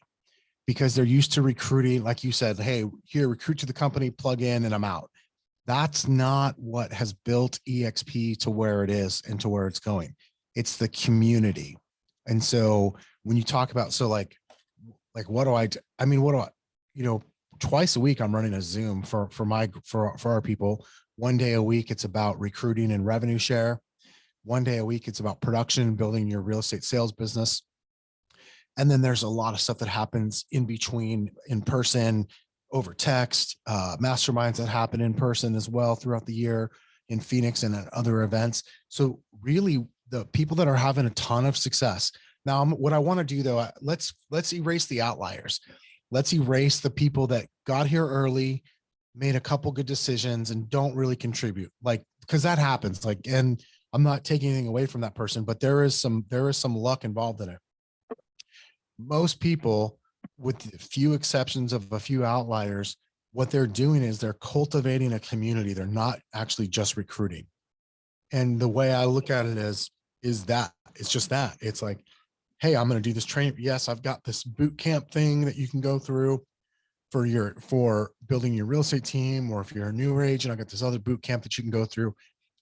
because they're used to recruiting. Like you said, hey, here, recruit to the company, plug in, and I'm out. That's not what has built EXP to where it is and to where it's going. It's the community. And so when you talk about, so like what do I twice a week I'm running a Zoom for our people. One day a week it's about recruiting and revenue share. One day a week it's about production, building your real estate sales business. And then there's a lot of stuff that happens in between, in person, over text, masterminds that happen in person as well throughout the year in Phoenix and at other events. So really the people that are having a ton of success. Now, what I want to do though, let's erase the outliers. Let's erase the people that got here early, made a couple good decisions and don't really contribute, like, because that happens. Like, and I'm not taking anything away from that person, but there is some luck involved in it. Most people, with a few exceptions of a few outliers, what they're doing is they're cultivating a community. They're not actually just recruiting. And the way I look at it is that it's just that. It's like, hey, I'm going to do this training. Yes, I've got this boot camp thing that you can go through for building your real estate team, or if you're a newer agent, I've got this other boot camp that you can go through.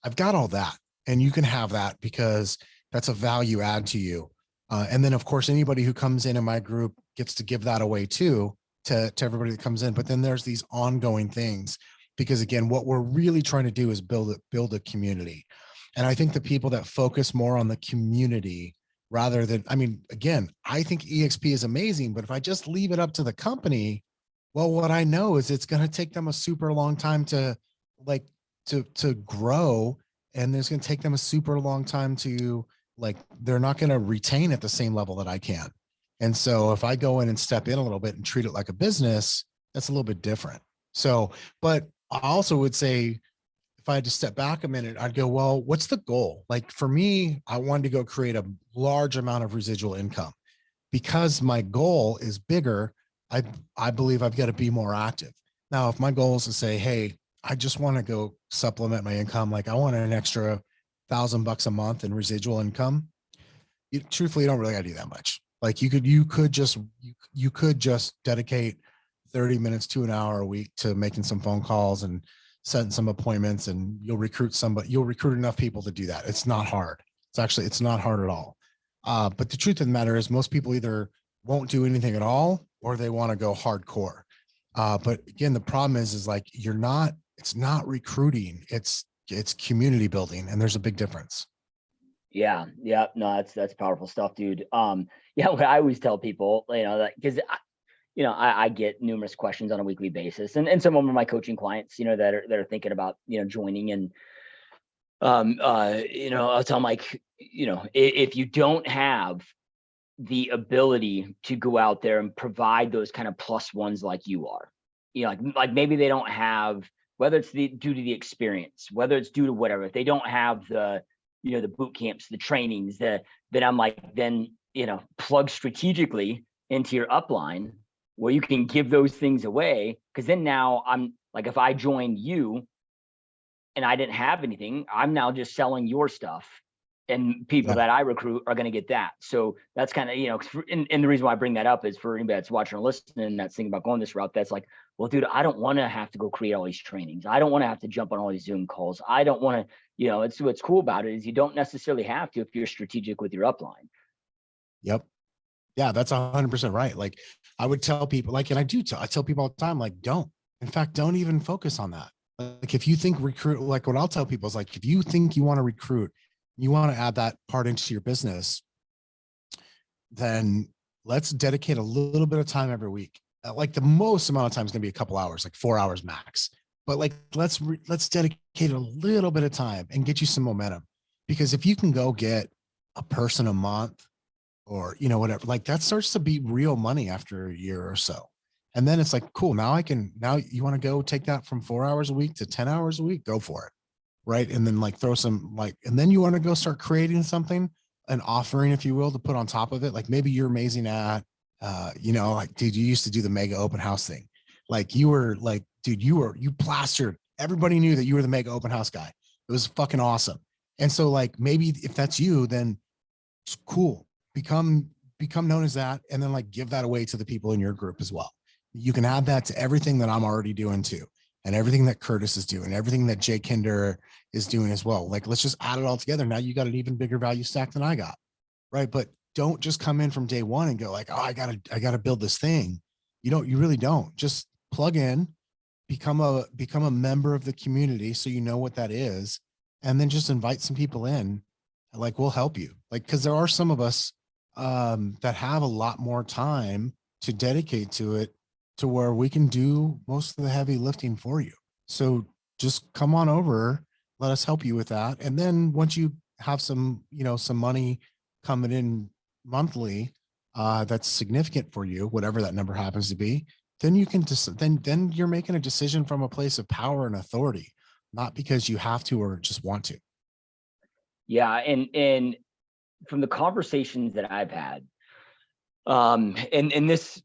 I've got all that, and you can have that because that's a value add to you. And then of course, anybody who comes in my group gets to give that away too, to everybody that comes in. But then there's these ongoing things, because again, what we're really trying to do is build a community. And I think the people that focus more on the community rather than, I mean, again, I think EXP is amazing, but if I just leave it up to the company, well, what I know is it's going to take them a super long time to grow. And it's going to take them a super long time to, like, they're not going to retain at the same level that I can. And so if I go in and step in a little bit and treat it like a business, that's a little bit different. So, but I also would say, if I had to step back a minute, I'd go, well, what's the goal? Like for me, I wanted to go create a large amount of residual income. Because my goal is bigger, I believe I've got to be more active. Now, if my goal is to say, hey, I just want to go supplement my income, like I want an extra $1,000 a month in residual income, truthfully, you don't really got to do that much. Like you could just dedicate 30 minutes to an hour a week to making some phone calls and setting some appointments, and you'll recruit enough people to do that. It's not hard. It's not hard at all. But the truth of the matter is most people either won't do anything at all, or they want to go hardcore. But again, the problem is like, it's not recruiting, it's community building. And there's a big difference. Yeah. No, that's powerful stuff, dude. What I always tell people, that, because I get numerous questions on a weekly basis, and some of them are my coaching clients, that are thinking about, joining, and I'll tell them, like, if you don't have the ability to go out there and provide those kind of plus ones like you are, like maybe they don't have, whether it's due to the experience, whether it's due to whatever, if they don't have the, the boot camps, the trainings, then I'm like, then, plug strategically into your upline where you can give those things away. Cause then now I'm like, if I joined you and I didn't have anything, I'm now just selling your stuff and people Yeah. that I recruit are going to get that. So that's kind of, and the reason why I bring that up is for anybody that's watching or listening that's thinking about going this route, that's like, well, dude, I don't want to have to go create all these trainings. I don't want to have to jump on all these Zoom calls. I don't want to, it's what's cool about it is you don't necessarily have to if you're strategic with your upline. Yep. Yeah, that's 100% right. Like I would tell people, like, and I tell people all the time, like, don't even focus on that. Like if you think recruit, like what I'll tell people is like, if you think you want to recruit, you want to add that part into your business, then let's dedicate a little bit of time every week. Like the most amount of time is going to be a couple hours, like 4 hours max. But like, let's dedicate a little bit of time and get you some momentum. Because if you can go get a person a month or, whatever, like that starts to be real money after a year or so. And then it's like, cool. Now you want to go take that from 4 hours a week to 10 hours a week, go for it. Right. And then like throw some and then you want to go start creating something, an offering, if you will, to put on top of it. Like maybe you're amazing at, like, dude, you used to do the mega open house thing. Like you were like, dude, you plastered. Everybody knew that you were the mega open house guy. It was fucking awesome. And so like, maybe if that's you, then it's cool. Become known as that. And then like give that away to the people in your group as well. You can add that to everything that I'm already doing too. And everything that Curtis is doing, everything that Jay Kinder is doing as well. Like, let's just add it all together. Now you got an even bigger value stack than I got. Right. But don't just come in from day one and go like, oh, I gotta build this thing. You really don't. Just plug in, become a member of the community. So you know what that is. And then just invite some people in. Like, we'll help you. Like, cause there are some of us that have a lot more time to dedicate to it, to where we can do most of the heavy lifting for you. So just come on over, let us help you with that. And then once you have some money coming in monthly, that's significant for you, whatever that number happens to be, then you can then you're making a decision from a place of power and authority, not because you have to or just want to. Yeah. And from the conversations that I've had, and this,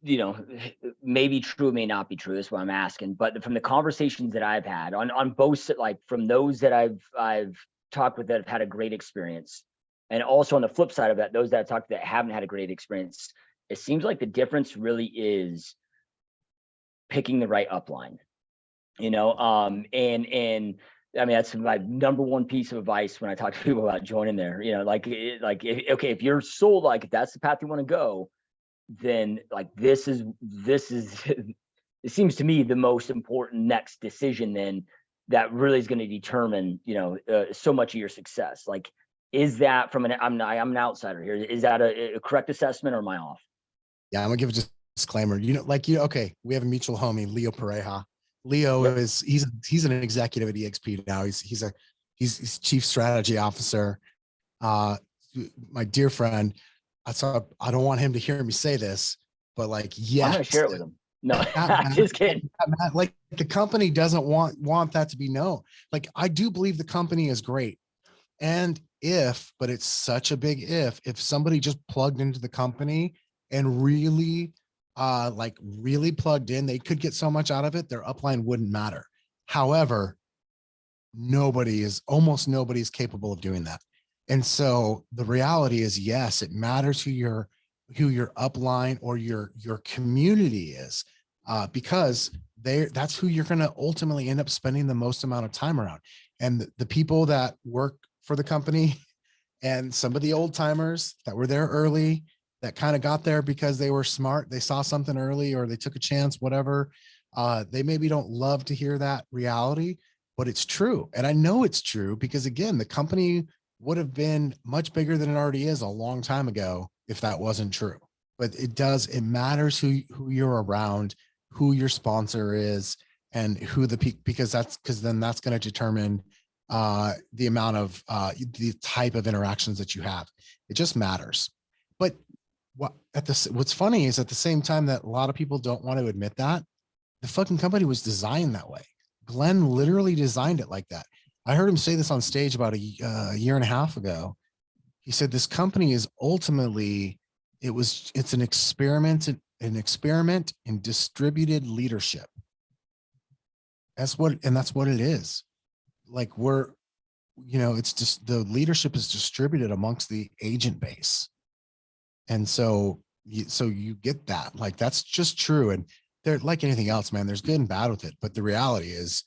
may be true, may not be true. That's what I'm asking. But from the conversations that I've had on both, like from those that I've talked with that have had a great experience, and also on the flip side of that, those that I've talked to that haven't had a great experience, it seems like the difference really is picking the right upline. And I mean, that's my number one piece of advice when I talk to people about joining there. If you're sold, like if that's the path you want to go, then like this is it seems to me the most important next decision then that really is going to determine so much of your success. Like, is that from I'm an outsider here, is that a correct assessment or am I off? Yeah, I'm gonna give a disclaimer. Okay, we have a mutual homie, Leo Pareja. Leo Yep. he's an executive at EXP now. He's chief strategy officer. My dear friend, so I don't want him to hear me say this, but like, yeah, I'm going to share it with him. No, just kidding. Like the company doesn't want that to be known. Like, I do believe the company is great. And but it's such a big if somebody just plugged into the company and really plugged in, they could get so much out of it, their upline wouldn't matter. However, almost nobody's capable of doing that. And so the reality is, yes, it matters who your upline or your community is, because that's who you're going to ultimately end up spending the most amount of time around. And the people that work for the company and some of the old timers that were there early, that kind of got there because they were smart, they saw something early or they took a chance, whatever. They maybe don't love to hear that reality, but it's true. And I know it's true because, again, the company would have been much bigger than it already is a long time ago if that wasn't true. But it matters who you're around, who your sponsor is, and who because then that's going to determine the amount of the type of interactions that you have. It just matters. But what's funny is, at the same time that a lot of people don't want to admit that, the fucking company was designed that way. Glenn literally designed it like that. I heard him say this on stage about a year and a half ago. He said this company is ultimately, it's an experiment in distributed leadership. That's what it is. Like, it's just the leadership is distributed amongst the agent base. And so you get that, like, that's just true. And they're like anything else, man, there's good and bad with it. But the reality is,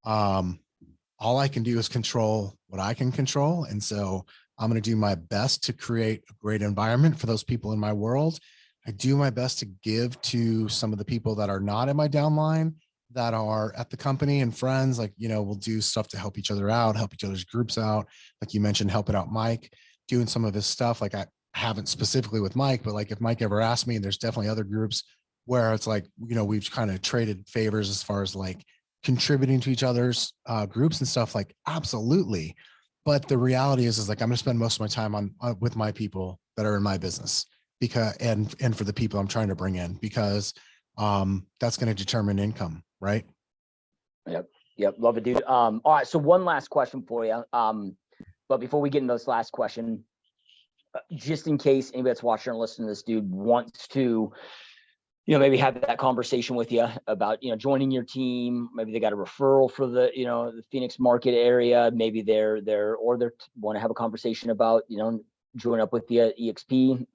all I can do is control what I can control. And so I'm going to do my best to create a great environment for those people in my world. I do my best to give to some of the people that are not in my downline, that are at the company and friends. Like, we'll do stuff to help each other out, help each other's groups out. Like you mentioned, helping out Mike, doing some of his stuff. Like, I haven't specifically with Mike, but like if Mike ever asked me, and there's definitely other groups where it's like, we've kind of traded favors as far as like contributing to each other's groups and stuff, like, absolutely. But the reality is like, I'm going to spend most of my time on with my people that are in my business, because, and for the people I'm trying to bring in, because that's going to determine income, right? Yep. Love it, dude. All right. So one last question for you. But before we get into this last question, just in case anybody that's watching or listening to this, dude, wants to, maybe have that conversation with you about, joining your team. Maybe they got a referral for the, the Phoenix market area. Maybe they're want to have a conversation about, join up with the EXP.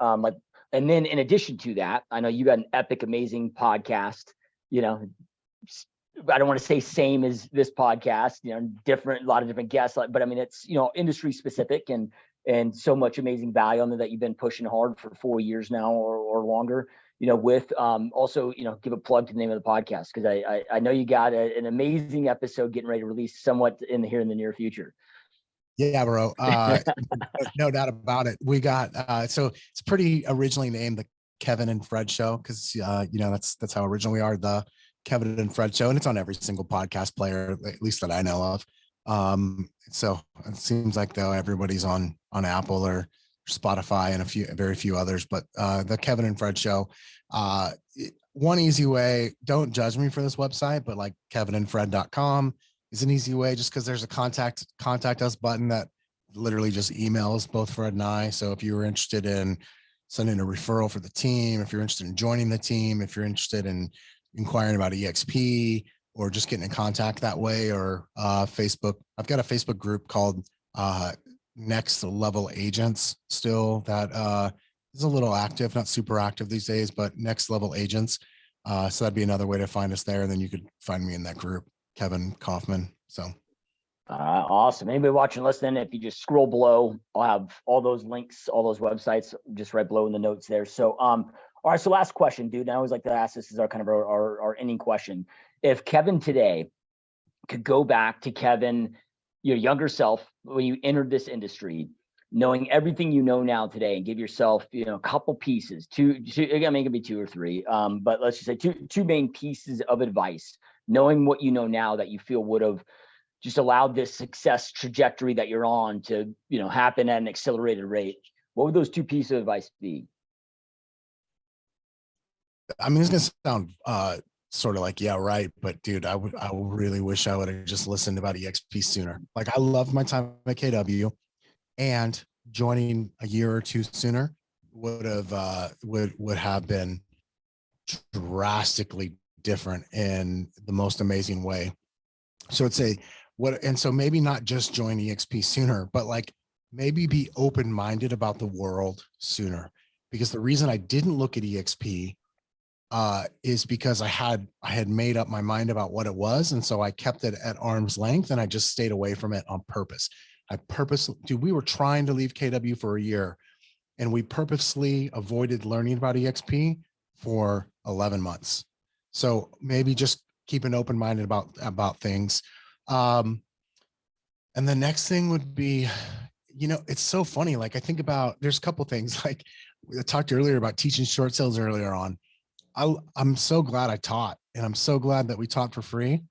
And then in addition to that, I know you got an epic, amazing podcast, I don't want to say same as this podcast, different, a lot of different guests, but I mean, it's, industry specific and so much amazing value on there that you've been pushing hard for 4 years now or longer. With also, give a plug to the name of the podcast, because I know you got an amazing episode getting ready to release somewhat in the near future. Yeah, bro. No doubt about it. We got so it's pretty originally named the Kevin and Fred Show, because that's how original we are, the Kevin and Fred Show, and it's on every single podcast player, at least that I know of. So it seems like though everybody's on Apple or Spotify and very few others, but the Kevin and Fred Show. One easy way, don't judge me for this website, but like kevinandfred.com is an easy way, just because there's a contact us button that literally just emails both Fred and I. So if you were interested in sending a referral for the team, if you're interested in joining the team, if you're interested in inquiring about EXP, or just getting in contact that way, or Facebook. I've got a Facebook group called Next Level Agents still, that is a little active, not super active these days, but Next Level Agents. So that'd be another way to find us there. And then you could find me in that group, Kevin Kauffman. So awesome. Anybody watching, listening, if you just scroll below, I'll have all those links, all those websites just right below in the notes there. So all right, so last question, dude. And I always like to ask, this is our kind of our ending question. If Kevin today could go back to Kevin, your younger self, when you entered this industry, knowing everything you know now today, and give yourself, a couple pieces, two, again, it can be 2 or 3, but let's just say two main pieces of advice, knowing what you know now that you feel would have just allowed this success trajectory that you're on to, happen at an accelerated rate. What would those 2 pieces of advice be? I mean, it's gonna sound sort of like, yeah, right, but dude, I really wish I would have just listened about EXP sooner. Like, I loved my time at KW, and joining a year or 2 sooner would have been drastically different in the most amazing way. So it's so maybe not just join EXP sooner, but like maybe be open-minded about the world sooner. Because the reason I didn't look at EXP is because I had made up my mind about what it was. And so I kept it at arm's length, and I just stayed away from it on purpose. Dude, we were trying to leave KW for a year, and we purposely avoided learning about EXP for 11 months. So maybe just keep an open mind about things. And the next thing would be, it's so funny. Like, I think about, there's a couple things, like I talked earlier about teaching short sales earlier on. I'm so glad I taught, and I'm so glad that we taught for free.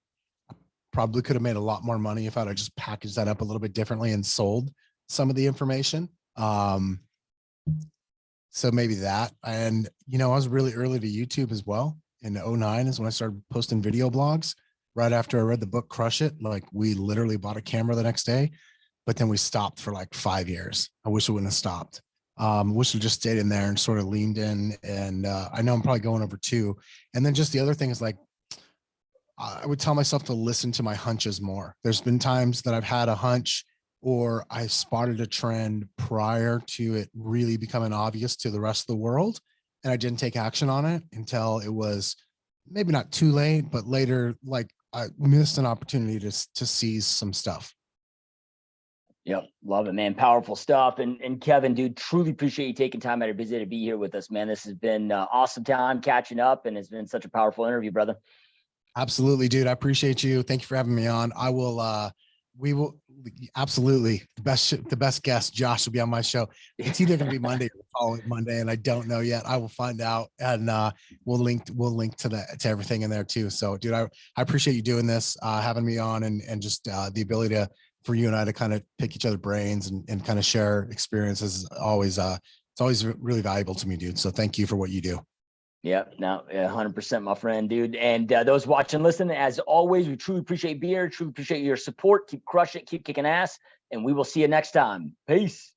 I probably could have made a lot more money if I'd just packaged that up a little bit differently and sold some of the information. So maybe that. And, I was really early to YouTube as well. In 2009 is when I started posting video blogs. Right after I read the book Crush It, like, we literally bought a camera the next day, but then we stopped for like 5 years. I wish it wouldn't have stopped. Wish we just stayed in there and sort of leaned in. And I know I'm probably going over 2. And then just the other thing is, like, I would tell myself to listen to my hunches more. There's been times that I've had a hunch or I spotted a trend prior to it really becoming obvious to the rest of the world, and I didn't take action on it until it was maybe not too late, but later, like I missed an opportunity to seize some stuff. Yep. Love it, man. Powerful stuff. And Kevin, dude, truly appreciate you taking time out of your busy to be here with us, man. This has been awesome time catching up, and it's been such a powerful interview, brother. Absolutely, dude. I appreciate you. Thank you for having me on. We will absolutely the best guest, Josh, will be on my show. It's either going to be Monday or the following Monday, and I don't know yet. I will find out, and we'll link to everything in there too. So, dude, I appreciate you doing this, having me on, and just the ability for you and I to kind of pick each other's brains and kind of share experiences. It's always really valuable to me, dude. So thank you for what you do. Yep. No, 100%, my friend, dude. And those watching, listening, as always, we truly appreciate being here. Truly appreciate your support. Keep crushing it. Keep kicking ass. And we will see you next time. Peace.